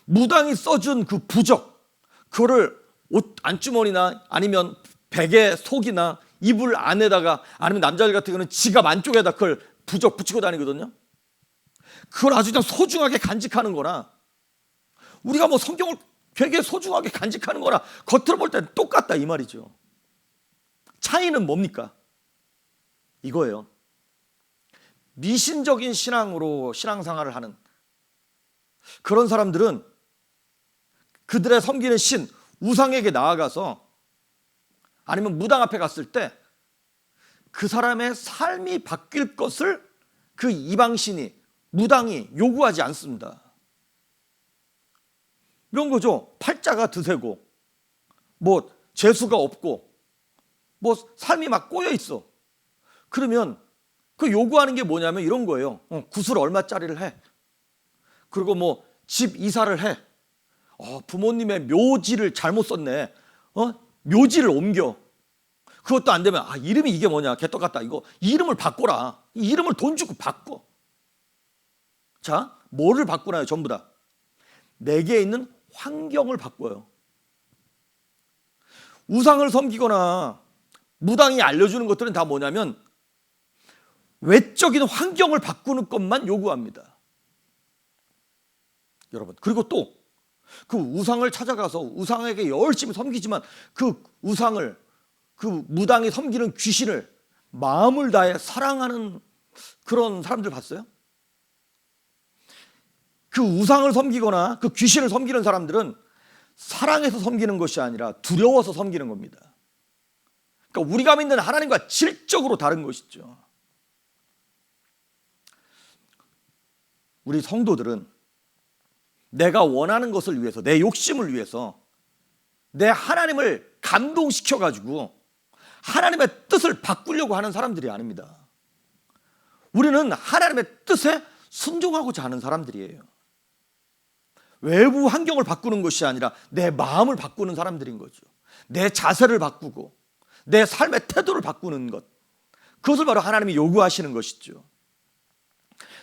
무당이 써준 그 부적 그거를 옷 안주머니나 아니면 베개 속이나 이불 안에다가, 아니면 남자들 같은 경우는 지갑 안쪽에다 그걸 부적 붙이고 다니거든요. 그걸 아주 그냥 소중하게 간직하는 거나, 우리가 뭐 성경을 되게 소중하게 간직하는 거나 겉으로 볼 때는 똑같다 이 말이죠. 차이는 뭡니까? 이거예요. 미신적인 신앙으로 신앙생활을 하는 그런 사람들은 그들의 섬기는 신, 우상에게 나아가서, 아니면 무당 앞에 갔을 때 그 사람의 삶이 바뀔 것을 그 이방신이, 무당이 요구하지 않습니다. 이런 거죠. 팔자가 드세고, 뭐 재수가 없고, 뭐 삶이 막 꼬여 있어. 그러면 그 요구하는 게 뭐냐면 이런 거예요. 구슬 얼마짜리를 해. 그리고 뭐 집 이사를 해. 부모님의 묘지를 잘못 썼네. 묘지를 옮겨. 그것도 안 되면 이름이 이게 뭐냐, 개떡같다. 이거 이름을 바꿔라. 이름을 돈 주고 바꿔. 자, 뭐를 바꾸나요? 전부 다 내게 있는 환경을 바꿔요. 우상을 섬기거나 무당이 알려주는 것들은 다 뭐냐면 외적인 환경을 바꾸는 것만 요구합니다. 여러분, 그리고 또 그 우상을 찾아가서 우상에게 열심히 섬기지만 그 우상을, 그 무당이 섬기는 귀신을 마음을 다해 사랑하는 그런 사람들 봤어요? 그 우상을 섬기거나 그 귀신을 섬기는 사람들은 사랑해서 섬기는 것이 아니라 두려워서 섬기는 겁니다. 그러니까 우리가 믿는 하나님과 질적으로 다른 것이죠. 우리 성도들은 내가 원하는 것을 위해서, 내 욕심을 위해서 내 하나님을 감동시켜가지고 하나님의 뜻을 바꾸려고 하는 사람들이 아닙니다. 우리는 하나님의 뜻에 순종하고자 하는 사람들이에요. 외부 환경을 바꾸는 것이 아니라 내 마음을 바꾸는 사람들인 거죠. 내 자세를 바꾸고 내 삶의 태도를 바꾸는 것, 그것을 바로 하나님이 요구하시는 것이죠.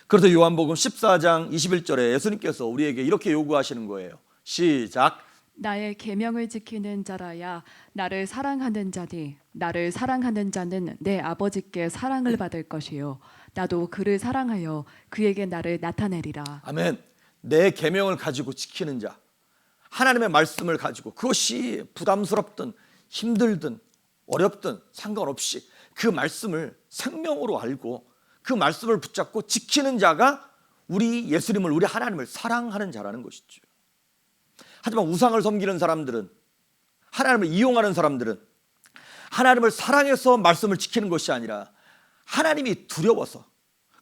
그래서 요한복음 14장 21절에 예수님께서 우리에게 이렇게 요구하시는 거예요. 시작. 나의 계명을 지키는 자라야 나를 사랑하는 자니 나를 사랑하는 자는 내 아버지께 사랑을 받을 것이요 나도 그를 사랑하여 그에게 나를 나타내리라. 아멘. 내 계명을 가지고 지키는 자, 하나님의 말씀을 가지고, 그것이 부담스럽든 힘들든 어렵든 상관없이 그 말씀을 생명으로 알고 그 말씀을 붙잡고 지키는 자가 우리 예수님을, 우리 하나님을 사랑하는 자라는 것이죠. 하지만 우상을 섬기는 사람들은, 하나님을 이용하는 사람들은 하나님을 사랑해서 말씀을 지키는 것이 아니라 하나님이 두려워서,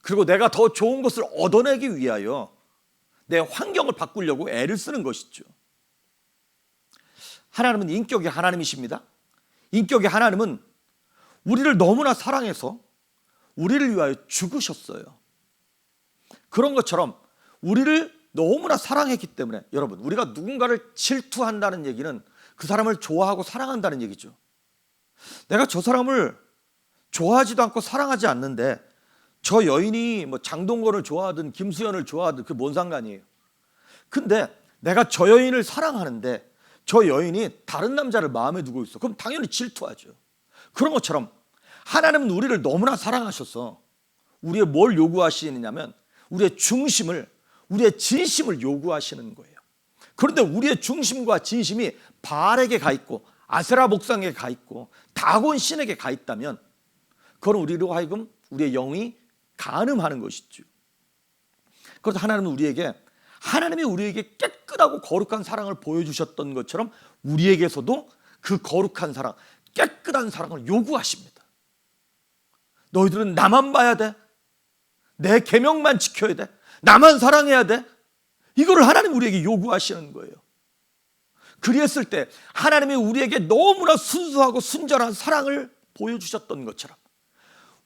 그리고 내가 더 좋은 것을 얻어내기 위하여 내 환경을 바꾸려고 애를 쓰는 것이죠. 하나님은 인격의 하나님이십니다. 인격의 하나님은 우리를 너무나 사랑해서 우리를 위하여 죽으셨어요. 그런 것처럼 우리를 너무나 사랑했기 때문에, 여러분, 우리가 누군가를 질투한다는 얘기는 그 사람을 좋아하고 사랑한다는 얘기죠. 내가 저 사람을 좋아하지도 않고 사랑하지 않는데 저 여인이 뭐 장동건을 좋아하든 김수현을 좋아하든 그게 뭔 상관이에요. 근데 내가 저 여인을 사랑하는데 저 여인이 다른 남자를 마음에 두고 있어. 그럼 당연히 질투하죠. 그런 것처럼 하나님은 우리를 너무나 사랑하셔서 우리의 뭘 요구하시느냐면 우리의 중심을, 우리의 진심을 요구하시는 거예요. 그런데 우리의 중심과 진심이 바알에게 가 있고 아세라 목상에게 가 있고 다곤 신에게 가 있다면 그건 우리로 하여금 우리의 영이 간음하는 것이죠. 그래서 하나님은 하나님이 우리에게 깨끗하고 거룩한 사랑을 보여주셨던 것처럼 우리에게서도 그 거룩한 사랑, 깨끗한 사랑을 요구하십니다. 너희들은 나만 봐야 돼. 내 계명만 지켜야 돼. 나만 사랑해야 돼. 이거를 하나님 우리에게 요구하시는 거예요. 그랬을 때 하나님이 우리에게 너무나 순수하고 순전한 사랑을 보여주셨던 것처럼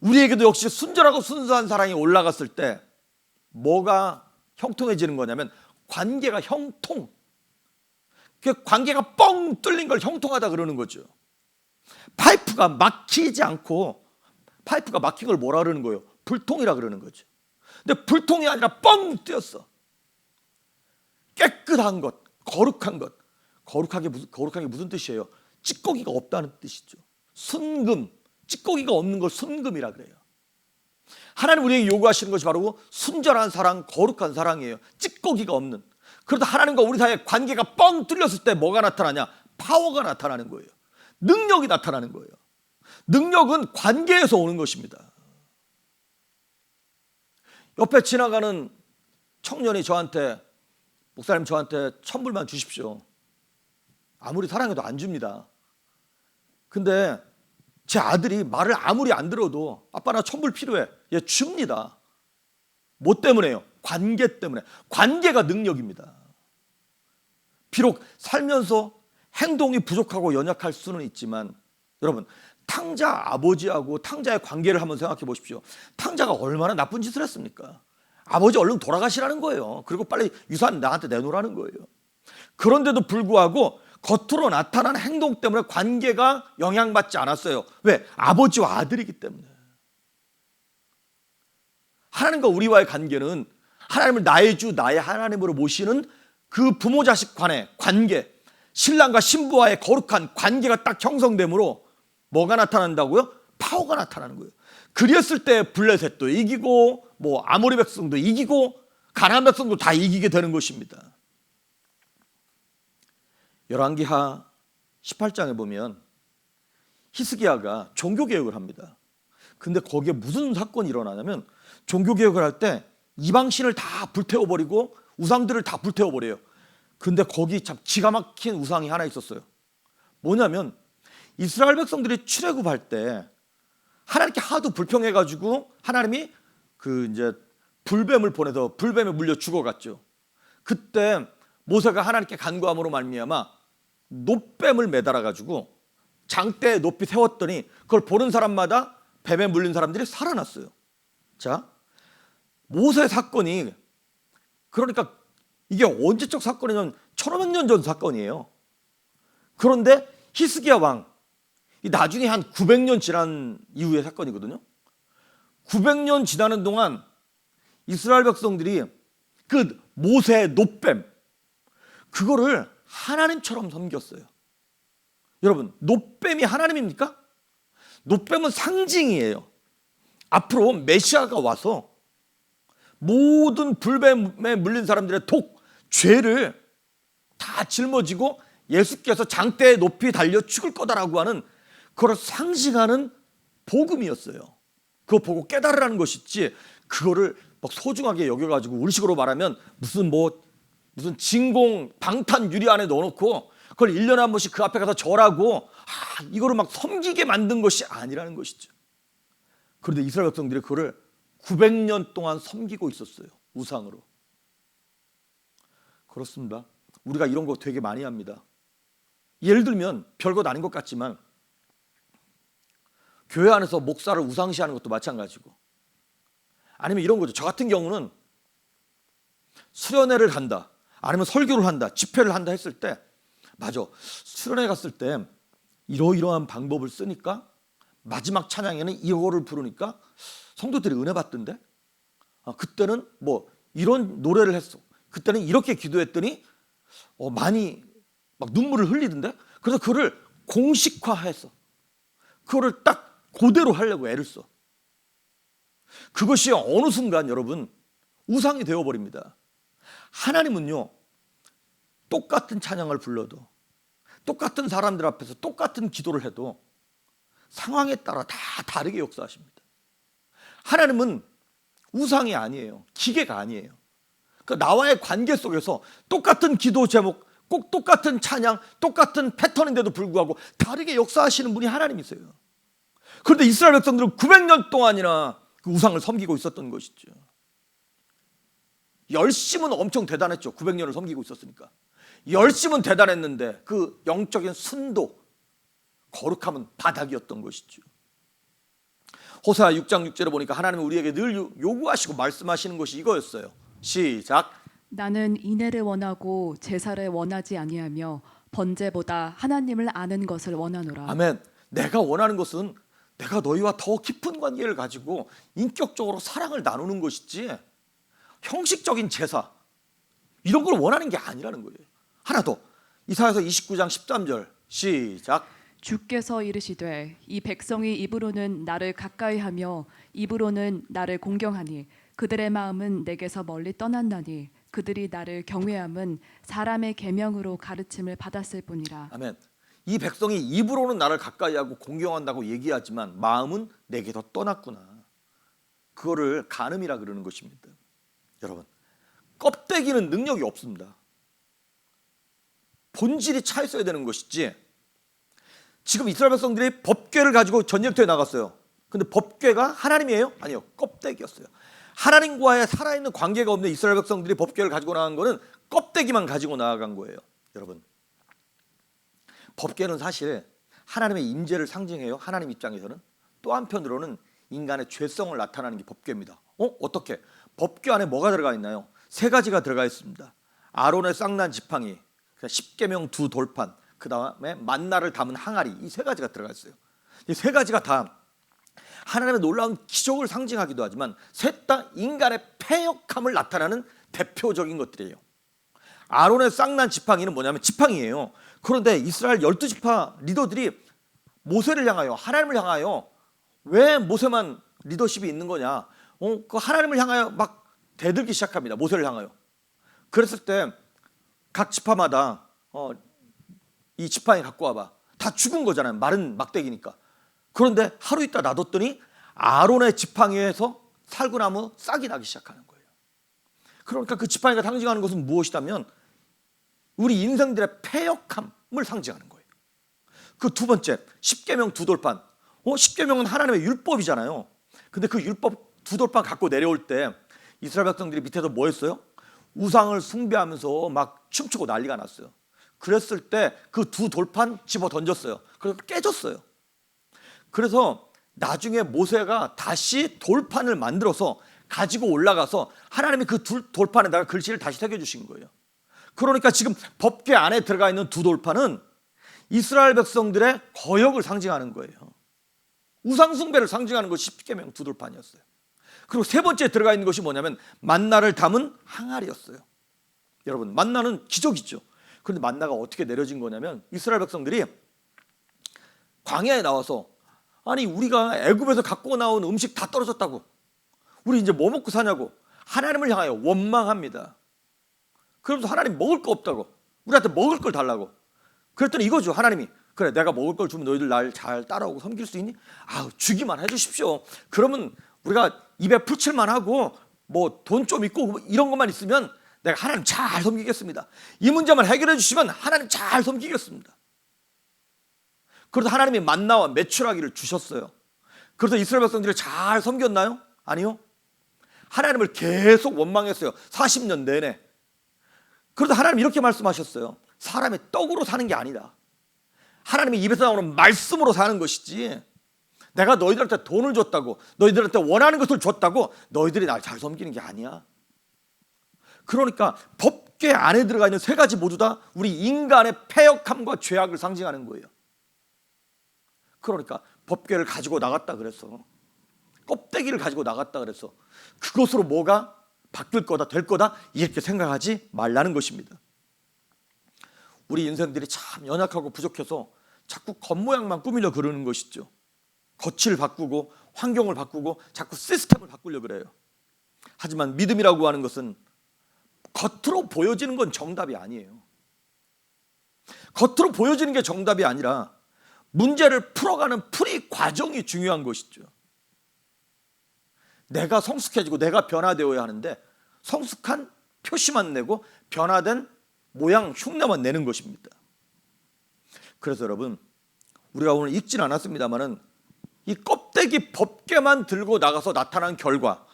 우리에게도 역시 순전하고 순수한 사랑이 올라갔을 때 뭐가 형통해지는 거냐면 관계가 형통. 그 관계가 뻥 뚫린 걸 형통하다 그러는 거죠. 파이프가 막히지 않고, 파이프가 막힌 걸 뭐라 그러는 거예요? 불통이라 그러는 거죠. 근데 불통이 아니라 뻥 뚫렸어. 깨끗한 것, 거룩한 것. 거룩한 게 무슨 뜻이에요? 찌꺼기가 없다는 뜻이죠. 순금, 찌꺼기가 없는 걸 순금이라 그래요. 하나님 우리에게 요구하시는 것이 바로 순전한 사랑, 거룩한 사랑이에요. 찌꺼기가 없는. 그러다 하나님과 우리 사이의 관계가 뻥 뚫렸을 때 뭐가 나타나냐? 파워가 나타나는 거예요. 능력이 나타나는 거예요. 능력은 관계에서 오는 것입니다. 옆에 지나가는 청년이 저한테, 목사님 저한테 1,000불만 주십시오. 아무리 사랑해도 안 줍니다. 근데 제 아들이 말을 아무리 안 들어도 아빠 나 1,000불 필요해. 얘 줍니다. 뭐 때문에요? 관계 때문에. 관계가 능력입니다. 비록 살면서 행동이 부족하고 연약할 수는 있지만 여러분, 탕자 아버지하고 탕자의 관계를 한번 생각해 보십시오. 탕자가 얼마나 나쁜 짓을 했습니까? 아버지 얼른 돌아가시라는 거예요. 그리고 빨리 유산 나한테 내놓으라는 거예요. 그런데도 불구하고 겉으로 나타나는 행동 때문에 관계가 영향받지 않았어요. 왜? 아버지와 아들이기 때문에. 하나님과 우리와의 관계는 하나님을 나의 주, 나의 하나님으로 모시는 그 부모 자식 간의 관계, 신랑과 신부와의 거룩한 관계가 딱 형성되므로 뭐가 나타난다고요? 파워가 나타나는 거예요. 그랬을 때 블레셋도 이기고 뭐 아모리 백성도 이기고 가나안 백성도 다 이기게 되는 것입니다. 열왕기하 18장에 보면 히스기야가 종교개혁을 합니다. 근데 거기에 무슨 사건이 일어나냐면 종교개혁을 할 때 이방신을 다 불태워버리고 우상들을 다 불태워버려요. 근데 거기 참 기가 막힌 우상이 하나 있었어요. 뭐냐면 이스라엘 백성들이 출애굽할 때 하나님께 하도 불평해가지고 하나님이 그 이제 불뱀을 보내서 불뱀에 물려 죽어갔죠. 그때 모세가 하나님께 간구함으로 말미암아 놋뱀을 매달아가지고 장대에 높이 세웠더니 그걸 보는 사람마다 뱀에 물린 사람들이 살아났어요. 자, 모세 사건이 그러니까 이게 언제적 사건이냐면 1500년 전 사건이에요. 그런데 히스기야 왕, 나중에 한 900년 지난 이후의 사건이거든요. 900년 지나는 동안 이스라엘 백성들이 그 모세의 놋뱀 그거를 하나님처럼 섬겼어요. 여러분, 놋뱀이 하나님입니까? 놋뱀은 상징이에요. 앞으로 메시아가 와서 모든 불뱀에 물린 사람들의 독, 죄를 다 짊어지고 예수께서 장대에 높이 달려 죽을 거다라고 하는 그걸 상징하는 복음이었어요. 그거 보고 깨달으라는 것이지 그거를 막 소중하게 여겨가지고 우리식으로 말하면 무슨 진공 방탄 유리 안에 넣어놓고 그걸 1년에 한 번씩 그 앞에 가서 절하고 이거를 막 섬기게 만든 것이 아니라는 것이죠. 그런데 이스라엘 백성들이 그거를 900년 동안 섬기고 있었어요. 우상으로. 그렇습니다. 우리가 이런 거 되게 많이 합니다. 예를 들면 별것 아닌 것 같지만 교회 안에서 목사를 우상시하는 것도 마찬가지고 아니면 이런 거죠. 저 같은 경우는 수련회를 간다 아니면 설교를 한다 집회를 한다 했을 때 맞아, 수련회 갔을 때 이러이러한 방법을 쓰니까 마지막 찬양에는 이거를 부르니까 성도들이 은혜 받던데 그때는 뭐 이런 노래를 했어 그때는 이렇게 기도했더니 많이 막 눈물을 흘리던데 그래서 그거를 공식화해서 그거를 딱 그대로 하려고 애를 써. 그것이 어느 순간 여러분 우상이 되어버립니다. 하나님은요 똑같은 찬양을 불러도 똑같은 사람들 앞에서 똑같은 기도를 해도 상황에 따라 다 다르게 역사하십니다. 하나님은 우상이 아니에요. 기계가 아니에요. 그러니까 나와의 관계 속에서 똑같은 기도 제목, 꼭 똑같은 찬양, 똑같은 패턴인데도 불구하고 다르게 역사하시는 분이 하나님이세요. 그런데 이스라엘 백성들은 900년 동안이나 그 우상을 섬기고 있었던 것이죠. 열심은 엄청 대단했죠. 900년을 섬기고 있었으니까. 열심은 대단했는데 그 영적인 순도, 거룩함은 바닥이었던 것이죠. 호세아 6장 6절에 보니까 하나님은 우리에게 늘 요구하시고 말씀하시는 것이 이거였어요. 시작. 나는 인애를 원하고 제사를 원하지 아니하며 번제보다 하나님을 아는 것을 원하노라. 아멘. 내가 원하는 것은 내가 너희와 더 깊은 관계를 가지고 인격적으로 사랑을 나누는 것이지 형식적인 제사 이런 걸 원하는 게 아니라는 거예요. 하나 더. 이사야서 29장 13절 시작. 주께서 이르시되 이 백성이 입으로는 나를 가까이하며 입으로는 나를 공경하니 그들의 마음은 내게서 멀리 떠났나니 그들이 나를 경외함은 사람의 계명으로 가르침을 받았을 뿐이라. 아멘. 이 백성이 입으로는 나를 가까이하고 공경한다고 얘기하지만 마음은 내게서 떠났구나. 그거를 간음이라 그러는 것입니다. 여러분, 껍데기는 능력이 없습니다. 본질이 차 있어야 되는 것이지. 지금 이스라엘 백성들이 법궤를 가지고 전쟁터에 나갔어요. 근데 법궤가 하나님이에요? 아니요, 껍데기였어요. 하나님과의 살아있는 관계가 없는 이스라엘 백성들이 법궤를 가지고 나간 거는 껍데기만 가지고 나아간 거예요. 여러분, 법궤는 사실 하나님의 임재를 상징해요. 하나님 입장에서는. 또 한편으로는 인간의 죄성을 나타내는 게 법궤입니다. 어떻게? 법궤 안에 뭐가 들어가 있나요? 세 가지가 들어가 있습니다. 아론의 쌍난 지팡이, 십계명 두 돌판, 그 다음에 만나를 담은 항아리, 이 세 가지가 들어가 있어요. 이 세 가지가 다 하나님의 놀라운 기적을 상징하기도 하지만 셋 다 인간의 패역함을 나타내는 대표적인 것들이에요. 아론의 쌍난 지팡이는 뭐냐면 지팡이에요. 그런데 이스라엘 12지파 리더들이 모세를 향하여, 하나님을 향하여, 왜 모세만 리더십이 있는 거냐, 그 하나님을 향하여 막 대들기 시작합니다. 모세를 향하여. 그랬을 때 각 지파마다 이 지팡이 갖고 와봐. 다 죽은 거잖아요. 마른 막대기니까. 그런데 하루 있다 놔뒀더니 아론의 지팡이에서 살구나무 싹이 나기 시작하는 거예요. 그러니까 그 지팡이가 상징하는 것은 무엇이냐면 우리 인생들의 패역함을 상징하는 거예요. 그 두 번째, 십계명 두 돌판. 십계명은 하나님의 율법이잖아요. 근데 그 율법 두 돌판 갖고 내려올 때 이스라엘 백성들이 밑에서 뭐 했어요? 우상을 숭배하면서 막 춤추고 난리가 났어요. 그랬을 때 그 두 돌판 집어 던졌어요. 그래서 깨졌어요. 그래서 나중에 모세가 다시 돌판을 만들어서 가지고 올라가서 하나님이 그 돌판에다가 글씨를 다시 새겨주신 거예요. 그러니까 지금 법궤 안에 들어가 있는 두 돌판은 이스라엘 백성들의 거역을 상징하는 거예요. 우상 숭배를 상징하는 것이 십계명 두 돌판이었어요. 그리고 세 번째 들어가 있는 것이 뭐냐면 만나를 담은 항아리였어요. 여러분, 만나는 기적이죠. 그런데 만나가 어떻게 내려진 거냐면 이스라엘 백성들이 광야에 나와서 아니 우리가 애굽에서 갖고 나온 음식 다 떨어졌다고, 우리 이제 뭐 먹고 사냐고 하나님을 향하여 원망합니다. 그러면서 하나님 먹을 거 없다고, 우리한테 먹을 걸 달라고. 그랬더니 이거죠. 하나님이 그래 내가 먹을 걸 주면 너희들 날 잘 따라오고 섬길 수 있니? 주기만 해주십시오. 그러면 우리가 입에 풀칠만 하고 뭐 돈 좀 있고 이런 것만 있으면 내가 하나님 잘 섬기겠습니다. 이 문제만 해결해 주시면 하나님 잘 섬기겠습니다. 그래서 하나님이 만나와 메추라기를 주셨어요. 그래서 이스라엘 백성들이 잘 섬겼나요? 아니요. 하나님을 계속 원망했어요. 40년 내내. 그래서 하나님 이렇게 말씀하셨어요. 사람이 떡으로 사는 게 아니다. 하나님의 입에서 나오는 말씀으로 사는 것이지, 내가 너희들한테 돈을 줬다고, 너희들한테 원하는 것을 줬다고 너희들이 날 잘 섬기는 게 아니야. 그러니까 법궤 안에 들어가 있는 세 가지 모두 다 우리 인간의 패역함과 죄악을 상징하는 거예요. 그러니까 법궤를 가지고 나갔다 그래서, 껍데기를 가지고 나갔다 그래서 그것으로 뭐가 바뀔 거다, 될 거다, 이렇게 생각하지 말라는 것입니다. 우리 인생들이 참 연약하고 부족해서 자꾸 겉모양만 꾸미려 그러는 것이죠. 겉을 바꾸고 환경을 바꾸고 자꾸 시스템을 바꾸려 그래요. 하지만 믿음이라고 하는 것은 겉으로 보여지는 건 정답이 아니에요. 겉으로 보여지는 게 정답이 아니라 문제를 풀어가는 풀이 과정이 중요한 것이죠. 내가 성숙해지고 내가 변화되어야 하는데 성숙한 표시만 내고 변화된 모양 흉내만 내는 것입니다. 그래서 여러분, 우리가 오늘 읽진 않았습니다만은 이 껍데기 법궤만 들고 나가서 나타난 결과,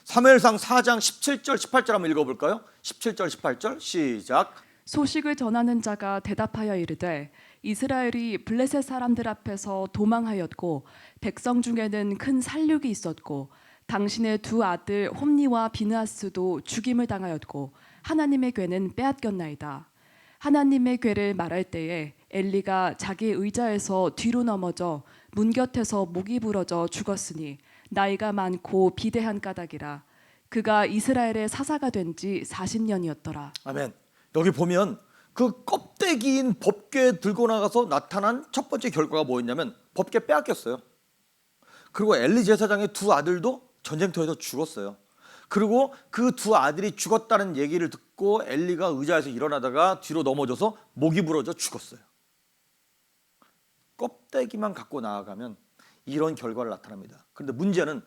사무엘상 4장 17절 18절 한번 읽어볼까요? 17절 18절 시작. 소식을 전하는 자가 대답하여 이르되 이스라엘이 블레셋 사람들 앞에서 도망하였고 백성 중에는 큰 살육이 있었고 당신의 두 아들 홈니와 비느하스도 죽임을 당하였고 하나님의 궤는 빼앗겼나이다. 하나님의 궤를 말할 때에 엘리가 자기 의자에서 뒤로 넘어져 문 곁에서 목이 부러져 죽었으니 나이가 많고 비대한 까닭이라. 그가 이스라엘의 사사가 된 지 40년이었더라. 아멘. 여기 보면 그 껍데기인 법궤 들고 나가서 나타난 첫 번째 결과가 뭐였냐면 법궤 빼앗겼어요. 그리고 엘리 제사장의 두 아들도 전쟁터에서 죽었어요. 그리고 그 두 아들이 죽었다는 얘기를 듣고 엘리가 의자에서 일어나다가 뒤로 넘어져서 목이 부러져 죽었어요. 껍데기만 갖고 나아가면 이런 결과를 나타납니다. 그런데 문제는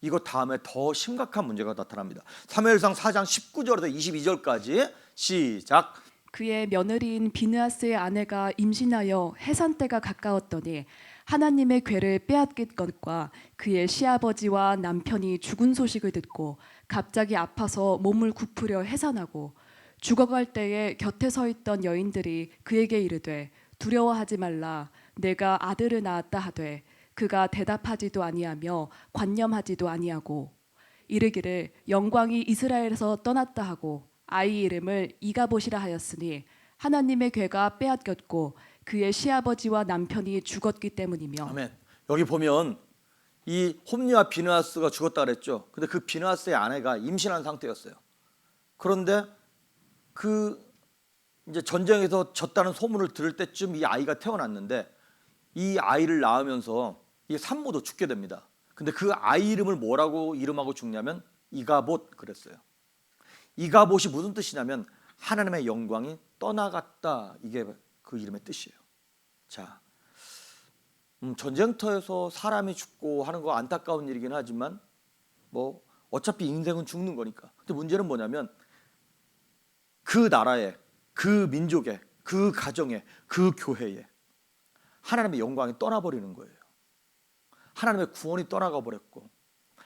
이거 다음에 더 심각한 문제가 나타납니다. 사무엘상 4장 19절에서 22절까지 시작. 그의 며느리인 비느하스의 아내가 임신하여 해산 때가 가까웠더니 하나님의 궤를 빼앗긴 것과 그의 시아버지와 남편이 죽은 소식을 듣고 갑자기 아파서 몸을 굽으려 해산하고 죽어갈 때에 곁에 서 있던 여인들이 그에게 이르되 두려워하지 말라 내가 아들을 낳았다 하되 그가 대답하지도 아니하며 관념하지도 아니하고 이르기를 영광이 이스라엘에서 떠났다 하고 아이 이름을 이가봇이라 하였으니 하나님의 궤가 빼앗겼고 그의 시아버지와 남편이 죽었기 때문이며. 아멘. 여기 보면 이 홈리와 비느하스가 죽었다 그랬죠. 근데 그 비느하스의 아내가 임신한 상태였어요. 그런데 그 이제 전쟁에서 졌다는 소문을 들을 때쯤 이 아이가 태어났는데 이 아이를 낳으면서 이 산모도 죽게 됩니다. 근데 그 아이 이름을 뭐라고 이름하고 죽냐면 이가봇 그랬어요. 이가봇이 무슨 뜻이냐면 하나님의 영광이 떠나갔다. 이게 그 이름의 뜻이에요. 자, 전쟁터에서 사람이 죽고 하는 거 안타까운 일이긴 하지만 뭐 어차피 인생은 죽는 거니까. 근데 문제는 뭐냐면 그 나라에, 그 민족에, 그 가정에, 그 교회에 하나님의 영광이 떠나버리는 거예요. 하나님의 구원이 떠나가 버렸고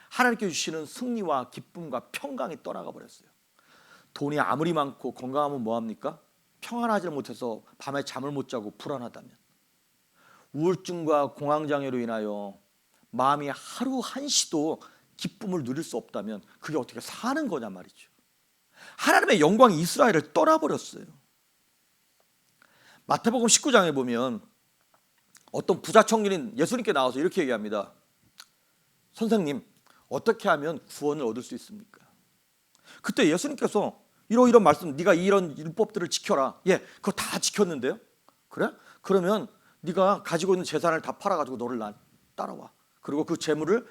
하나님께 주시는 승리와 기쁨과 평강이 떠나가 버렸어요. 돈이 아무리 많고 건강하면 뭐합니까? 평안하지 못해서 밤에 잠을 못 자고 불안하다면, 우울증과 공황장애로 인하여 마음이 하루 한시도 기쁨을 누릴 수 없다면 그게 어떻게 사는 거냐 말이죠. 하나님의 영광이 이스라엘을 떠나버렸어요. 마태복음 19장에 보면 어떤 부자 청년인 예수님께 나와서 이렇게 얘기합니다. 선생님, 어떻게 하면 구원을 얻을 수 있습니까? 그때 예수님께서 이런 말씀, 네가 이런 율법들을 지켜라. 예, 그거 다 지켰는데요. 그래? 그러면 네가 가지고 있는 재산을 다 팔아가지고 너를 따라와. 그리고 그 재물을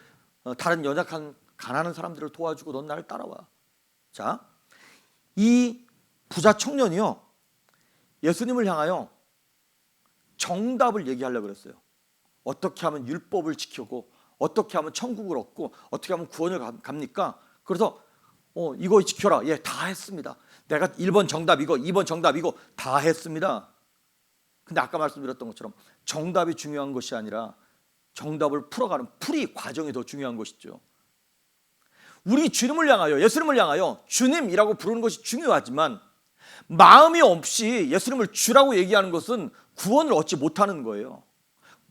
다른 연약한 가난한 사람들을 도와주고 넌 나를 따라와. 자, 이 부자 청년이요 예수님을 향하여 정답을 얘기하려고 그랬어요. 어떻게 하면 율법을 지키고 어떻게 하면 천국을 얻고 어떻게 하면 구원을 갑니까? 그래서 이거 지켜라. 예, 다 했습니다. 내가 1번 정답 이거, 2번 정답 이거 다 했습니다. 근데 아까 말씀드렸던 것처럼 정답이 중요한 것이 아니라 정답을 풀어가는 풀이 과정이 더 중요한 것이죠. 우리 주님을 향하여, 예수님을 향하여 주님이라고 부르는 것이 중요하지만 마음이 없이 예수님을 주라고 얘기하는 것은 구원을 얻지 못하는 거예요.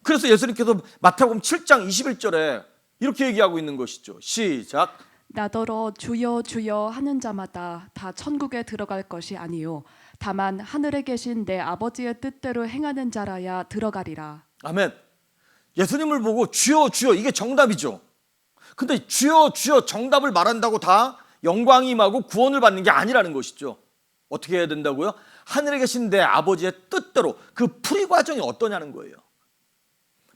그래서 예수님께서 마태복음 7장 21절에 이렇게 얘기하고 있는 것이죠. 시작. 나더러 주여 주여 하는 자마다 다 천국에 들어갈 것이 아니요 다만 하늘에 계신 내 아버지의 뜻대로 행하는 자라야 들어가리라. 아멘. 예수님을 보고 주여 주여 이게 정답이죠. 근데 주여 주여 정답을 말한다고 다 영광이 임하고 구원을 받는 게 아니라는 것이죠. 어떻게 해야 된다고요? 하늘에 계신 내 아버지의 뜻대로. 그 풀이 과정이 어떠냐는 거예요.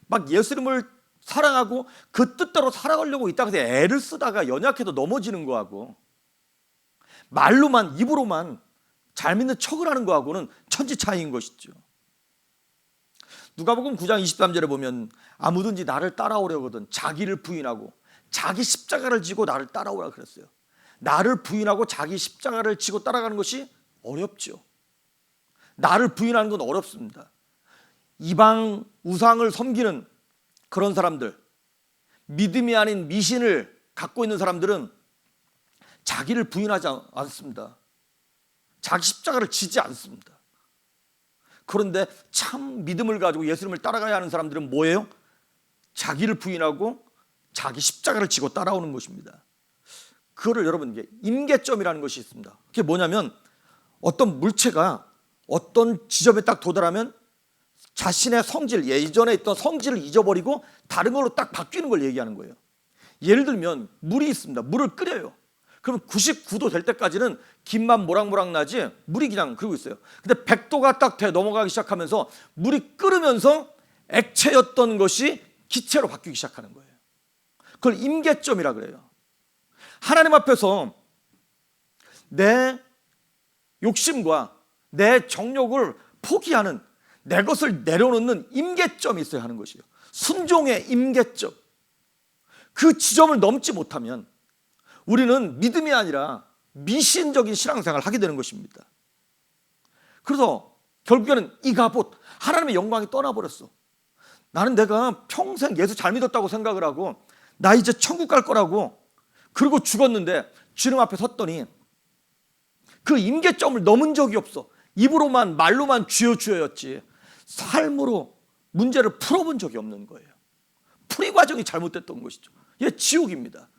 막 예수님을 사랑하고 그 뜻대로 살아가려고 이따가 애를 쓰다가 연약해도 넘어지는 거하고 말로만 입으로만 잘 믿는 척을 하는 거하고는 천지 차이인 것이죠. 누가복음 9장 23절에 보면 아무든지 나를 따라오려거든 자기를 부인하고 자기 십자가를 지고 나를 따라오라 그랬어요. 나를 부인하고 자기 십자가를 지고 따라가는 것이 어렵죠. 나를 부인하는 건 어렵습니다. 이방 우상을 섬기는 그런 사람들, 믿음이 아닌 미신을 갖고 있는 사람들은 자기를 부인하지 않습니다. 자기 십자가를 지지 않습니다. 그런데 참 믿음을 가지고 예수님을 따라가야 하는 사람들은 뭐예요? 자기를 부인하고 자기 십자가를 지고 따라오는 것입니다. 그거를 여러분 이게 임계점이라는 것이 있습니다. 그게 뭐냐면 어떤 물체가 어떤 지점에 딱 도달하면 자신의 성질, 예전에 있던 성질을 잊어버리고 다른 걸로 딱 바뀌는 걸 얘기하는 거예요. 예를 들면 물이 있습니다. 물을 끓여요. 그럼 99도 될 때까지는 김만 모락모락 나지 물이 그냥 그러고 있어요. 근데 100도가 딱 돼 넘어가기 시작하면서 물이 끓으면서 액체였던 것이 기체로 바뀌기 시작하는 거예요. 그걸 임계점이라 그래요. 하나님 앞에서 내 욕심과 내 정욕을 포기하는, 내 것을 내려놓는 임계점이 있어야 하는 것이에요. 순종의 임계점. 그 지점을 넘지 못하면 우리는 믿음이 아니라 미신적인 신앙생활을 하게 되는 것입니다. 그래서 결국에는 이가봇, 하나님의 영광이 떠나버렸어. 나는 내가 평생 예수 잘 믿었다고 생각을 하고 나 이제 천국 갈 거라고, 그리고 죽었는데 주님 앞에 섰더니 그 임계점을 넘은 적이 없어. 입으로만 말로만 주여 주여였지 삶으로 문제를 풀어본 적이 없는 거예요. 풀이 과정이 잘못됐던 것이죠. 이게 지옥입니다.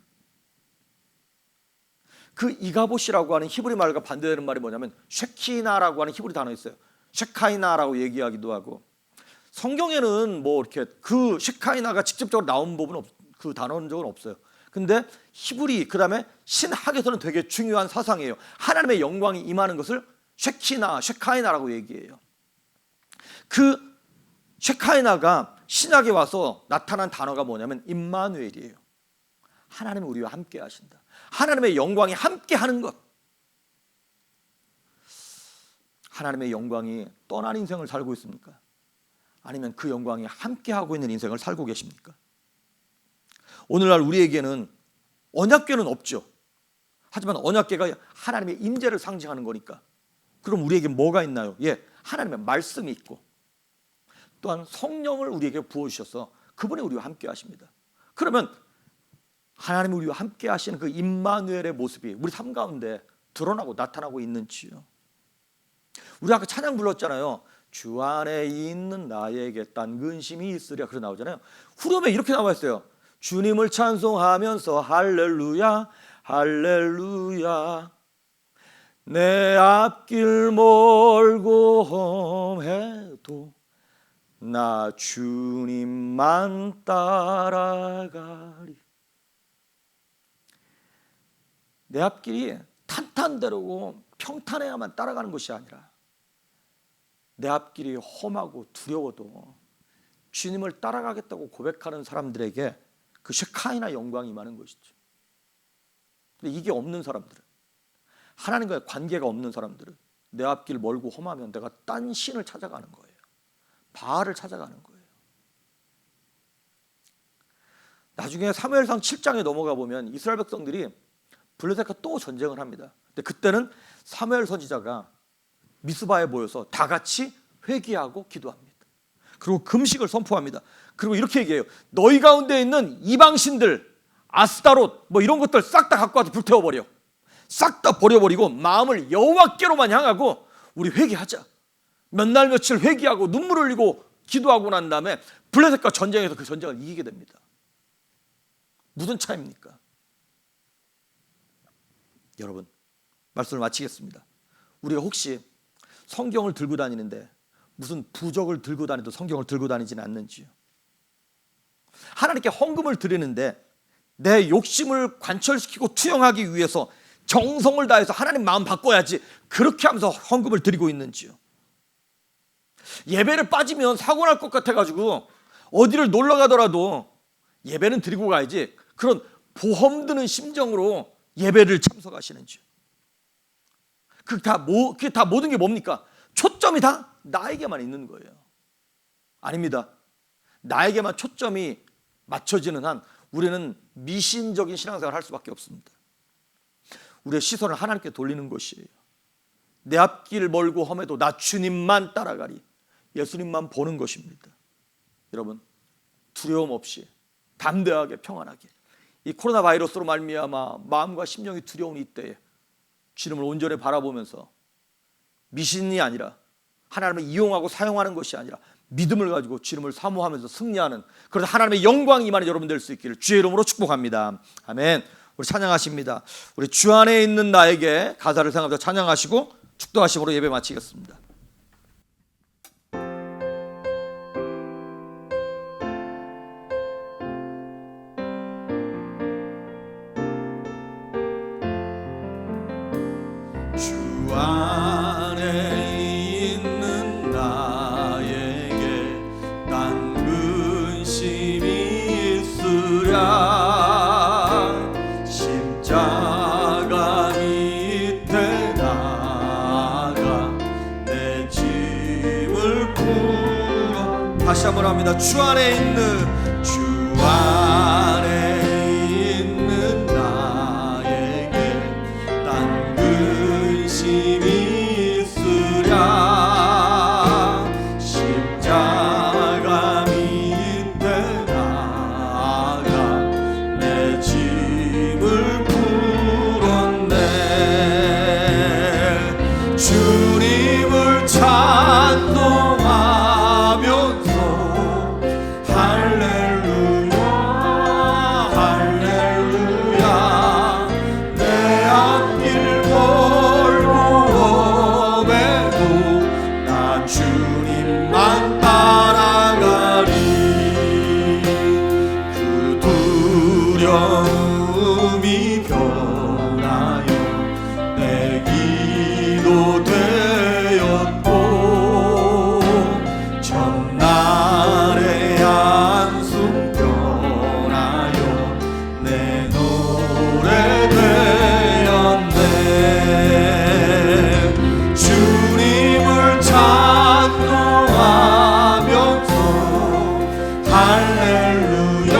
그 이가봇이라고 하는 히브리 말과 반대되는 말이 뭐냐면 쉐키나라고 하는 히브리 단어 있어요. 쉐카이나라고 얘기하기도 하고, 성경에는 뭐 이렇게 그 쉐카이나가 직접적으로 나온 부분은 그 단어는 적은 없어요. 근데 히브리 그다음에 신학에서는 되게 중요한 사상이에요. 하나님의 영광이 임하는 것을 쉐키나, 쉐카이나라고 얘기해요. 그 쉐카이나가 신학에 와서 나타난 단어가 뭐냐면 임마누엘이에요. 하나님이 우리와 함께 하신다. 하나님의 영광이 함께 하는 것. 하나님의 영광이 떠난 인생을 살고 있습니까? 아니면 그 영광이 함께 하고 있는 인생을 살고 계십니까? 오늘날 우리에게는 언약궤는 없죠. 하지만 언약궤가 하나님의 임재를 상징하는 거니까. 그럼 우리에게 뭐가 있나요? 하나님의 말씀이 있고, 또한 성령을 우리에게 부어주셔서 그분이 우리와 함께 하십니다. 그러면 하나님이 우리와 함께 하시는 그 임마누엘의 모습이 우리 삶 가운데 드러나고 나타나고 있는지요. 우리 아까 찬양 불렀잖아요. 주 안에 있는 나에게 딴 근심이 있으랴, 그러 나오잖아요. 후렴에 이렇게 나와 있어요. 주님을 찬송하면서 할렐루야 할렐루야, 내 앞길 멀고 험해도 나 주님만 따라가리. 내 앞길이 탄탄대로고 평탄해야만 따라가는 것이 아니라 내 앞길이 험하고 두려워도 주님을 따라가겠다고 고백하는 사람들에게 그 쉐카이나 영광이 임하는 것이죠. 근데 이게 없는 사람들은, 하나님과의 관계가 없는 사람들은 내 앞길 멀고 험하면 내가 딴 신을 찾아가는 거예요. 바알을 찾아가는 거예요. 나중에 사무엘상 7장에 넘어가 보면 이스라엘 백성들이 블레셋과 또 전쟁을 합니다. 근데 그때는 사무엘 선지자가 미스바에 모여서 다 같이 회개하고 기도합니다. 그리고 금식을 선포합니다. 그리고 이렇게 얘기해요. 너희 가운데 있는 이방신들, 아스타롯 뭐 이런 것들 싹 다 갖고 와서 불태워버려. 싹 다 버려버리고 마음을 여호와께로만 향하고 우리 회개하자. 몇 날 며칠 회개하고 눈물 흘리고 기도하고 난 다음에 블레셋과 전쟁에서 그 전쟁을 이기게 됩니다. 무슨 차이입니까? 여러분, 말씀을 마치겠습니다. 우리가 혹시 성경을 들고 다니는데 무슨 부적을 들고 다니도 성경을 들고 다니지는 않는지요? 하나님께 헌금을 드리는데 내 욕심을 관철시키고 투영하기 위해서 정성을 다해서 하나님 마음 바꿔야지 그렇게 하면서 헌금을 드리고 있는지요? 예배를 빠지면 사고 날 것 같아가지고 어디를 놀러 가더라도 예배는 드리고 가야지 그런 보험 드는 심정으로 예배를 참석하시는지요? 그게 다 모든 게 뭡니까? 초점이 다 나에게만 있는 거예요. 아닙니다. 나에게만 초점이 맞춰지는 한 우리는 미신적인 신앙생활을 할 수밖에 없습니다. 우리의 시선을 하나님께 돌리는 것이에요. 내 앞길 멀고 험해도 나 주님만 따라가리. 예수님만 보는 것입니다. 여러분, 두려움 없이 담대하게 평안하게 이 코로나 바이러스로 말미암아 마음과 심령이 두려운 이때에 주님을 온전히 바라보면서 미신이 아니라 하나님을 이용하고 사용하는 것이 아니라 믿음을 가지고 주님을 사모하면서 승리하는, 그래서 하나님의 영광이 임하는 여러분 될 수 있기를 주의 이름으로 축복합니다. 아멘. 우리 찬양하십니다. 우리 주 안에 있는 나에게 가사를 생각하면서 찬양하시고 축도하심으로 예배 마치겠습니다. 안에 있는 나에게 딴 근심이 있으랴 십자가 밑에 나가 내 짐을 풀어 다시 한번 합니다. 주 안에 있는 나에게 딴 근심이 있으랴 십자가 밑에 나가 내 짐을 풀었네. 주님을 찬송하면서 할렐루야 할렐루야 내 앞길 멀고 오매도 난 주님만 따라가리 그 두려움이 변하여 내 기도 되었고 전날의 한숨 변하여 내 노래 되었네. 주님을 찬송하면서 할렐루야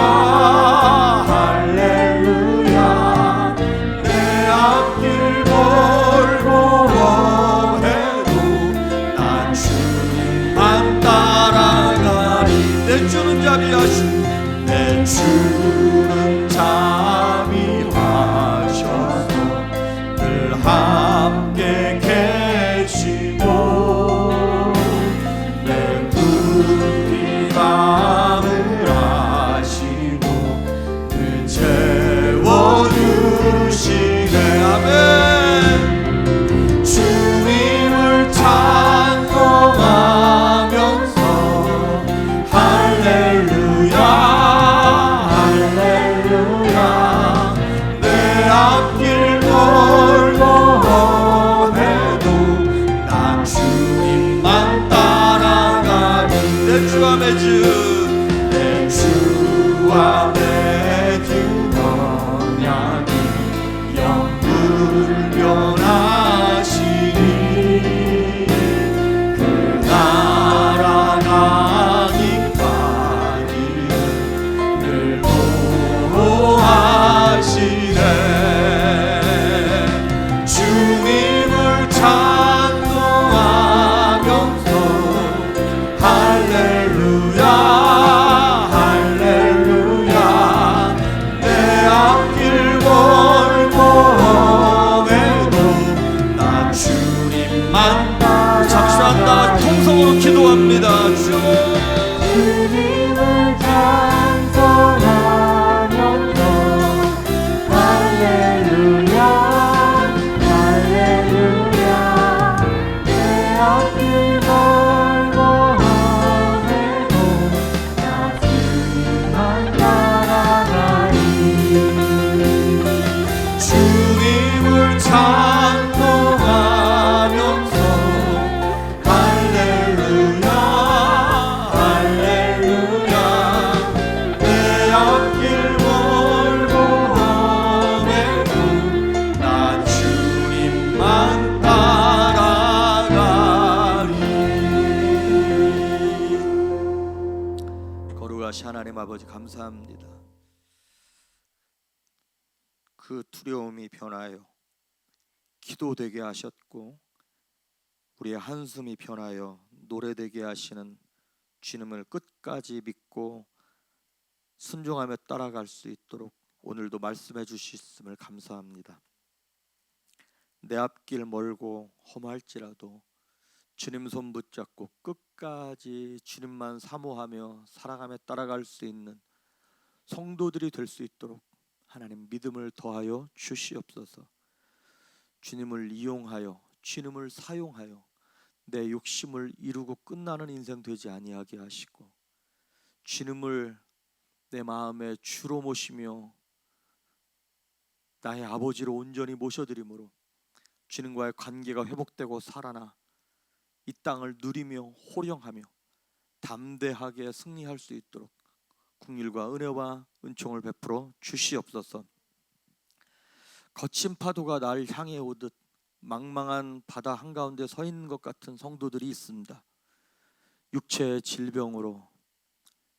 할렐루야 내 앞길 멀고 험해도 난 주님만 따라가리. 내 주는 자비하시고 내 주는 자비하셔서 늘 함께 계시고 내 부담을 아시고 늘 채워주시네. 아멘. 주님을 찬송하면서 할렐루야 할렐루야 내 앞길 멀고 험해도 난 주님만 따라가리. 내 주와 맺은 언약이 영불변하시니 그 날아가기까지는 늘 보호하시네. 주님을 찬송하면서 할렐루야 할렐루야 내 앞길 멀고 험해도 난 주님만 잠시만 다 통성으로 기도합니다. 주님을 찬송하면서 할렐루야 할렐루야 내 앞길 멀고 험해도 나 주님만 따라가리. 주님을 찬송하면서 할렐루야 할렐루야 내 앞길 멀고 험해도 난 주님만 따라가리. 거룩하신 하나님 아버지 감사합니다. 그 두려움이 변하여 기도되게 하셨고 우리의 한숨이 변하여 노래되게 하시는 주님을 끝까지 믿고 순종하며 따라갈 수 있도록 오늘도 말씀해 주셨음을 감사합니다. 내 앞길 멀고 험할지라도 주님 손 붙잡고 끝까지 주님만 사모하며 살아가며 따라갈 수 있는 성도들이 될 수 있도록 하나님 믿음을 더하여 주시옵소서. 주님을 이용하여 주님을 사용하여 내 욕심을 이루고 끝나는 인생 되지 아니하게 하시고 주님을 내 마음에 주로 모시며 나의 아버지로 온전히 모셔드림으로 주님과의 관계가 회복되고 살아나 이 땅을 누리며 호령하며 담대하게 승리할 수 있도록 긍휼과 은혜와 은총을 베풀어 주시옵소서. 거친 파도가 날 향해 오듯 망망한 바다 한가운데 서 있는 것 같은 성도들이 있습니다. 육체의 질병으로,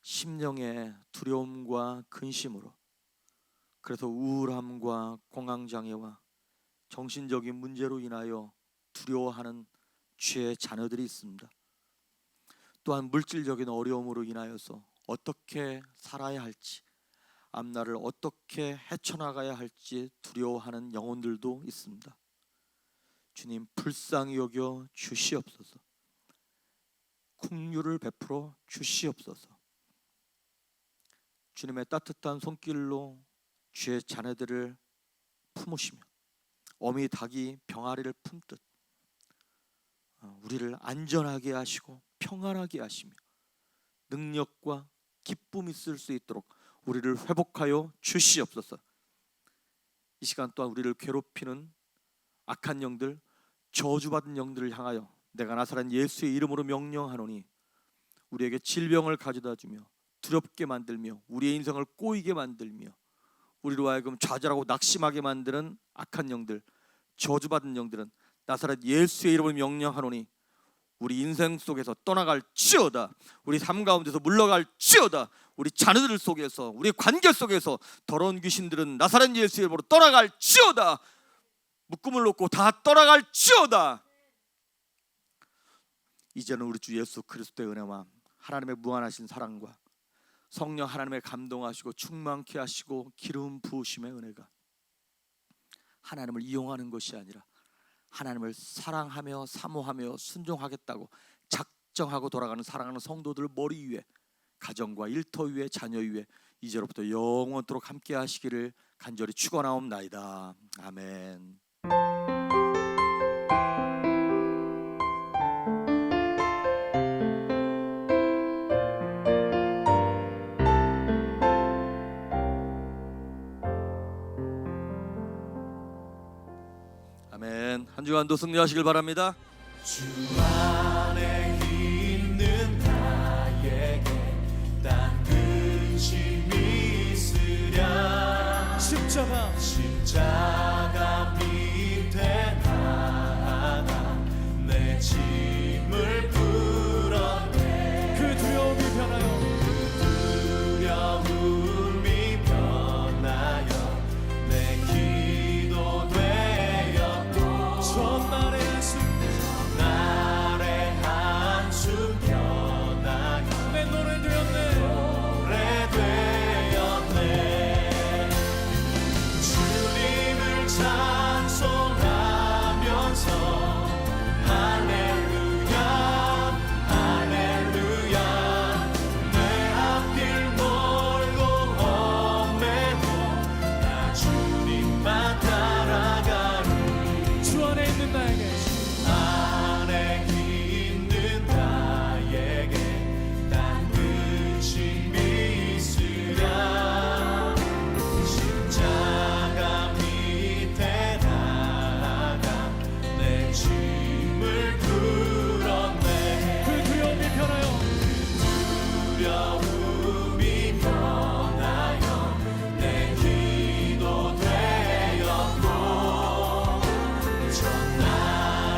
심령의 두려움과 근심으로, 그래서 우울함과 공황장애와 정신적인 문제로 인하여 두려워하는 죄의 자녀들이 있습니다. 또한 물질적인 어려움으로 인하여서 어떻게 살아야 할지, 앞날을 어떻게 헤쳐나가야 할지 두려워하는 영혼들도 있습니다. 주님 불쌍히 여겨 주시옵소서. 긍휼을 베풀어 주시옵소서. 주님의 따뜻한 손길로 주의 자녀들을 품으시며 어미 닭이 병아리를 품듯 우리를 안전하게 하시고 평안하게 하시며 능력과 기쁨이 있을 수 있도록 우리를 회복하여 주시옵소서. 이 시간 또한 우리를 괴롭히는 악한 영들, 저주받은 영들을 향하여 내가 나사렛 예수의 이름으로 명령하노니 우리에게 질병을 가져다 주며 두렵게 만들며 우리의 인생을 꼬이게 만들며 우리로 하여금 좌절하고 낙심하게 만드는 악한 영들, 저주받은 영들은 나사렛 예수의 이름으로 명령하노니 우리 인생 속에서 떠나갈지어다. 우리 삶 가운데서 물러갈지어다. 우리 자녀들 속에서, 우리 관계 속에서 더러운 귀신들은 나사렛 예수의 이름으로 떠나갈지어다. 묶음을 놓고 다 떠나갈지어다. 이제는 우리 주 예수 그리스도의 은혜와 하나님의 무한하신 사랑과 성령 하나님의 감동하시고 충만케 하시고 기름 부으심의 은혜가 하나님을 이용하는 것이 아니라 하나님을 사랑하며 사모하며 순종하겠다고 작정하고 돌아가는 사랑하는 성도들 머리 위에, 가정과 일터 위에, 자녀 위에 이제로부터 영원토록 함께 하시기를 간절히 축원하옵나이다. 아멘. 아멘. 한 주간도 승리하시길 바랍니다. 주 안에 있는 나에게 딴 근심이 있으랴. 십자가 밑에 나아가 내 짐을 풀었네. 그 두려움이 변하여 내 기도 되었고 전날의 한숨 변하여 내 노래 되었네. 주님을 찬송하면서 할렐루야 할렐루야. 내 앞길 멀고 험해도 나 주님만 따라가리. 주 안에 있는 나에게 딴 근심이 있으랴. 십자가 밑에 나아가 내 짐을 풀었네. 그 두려움이 변하여 내 기도 되었고 전날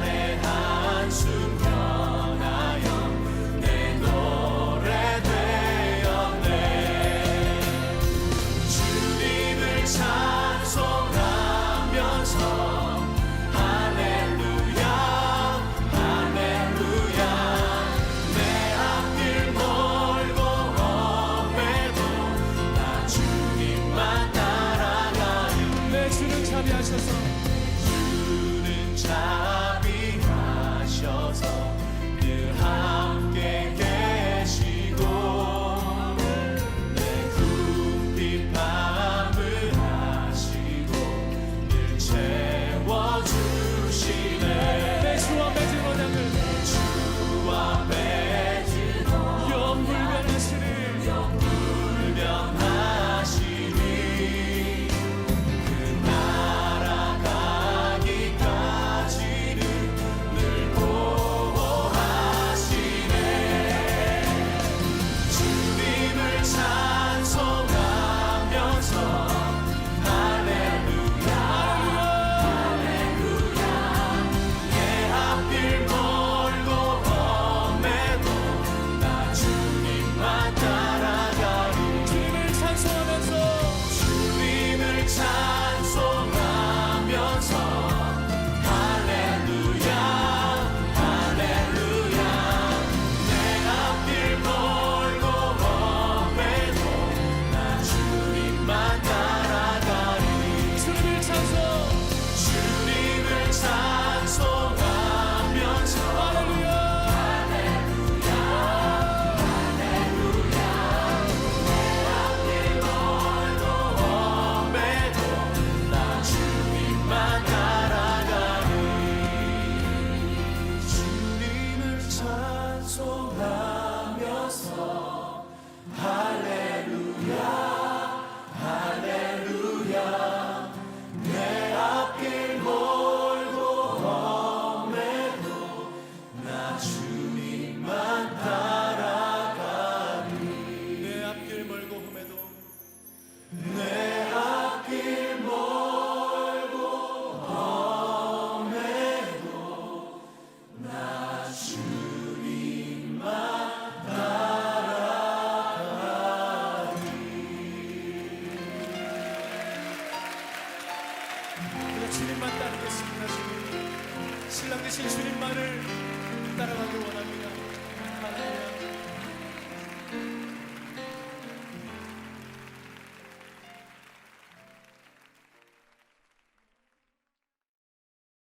평안을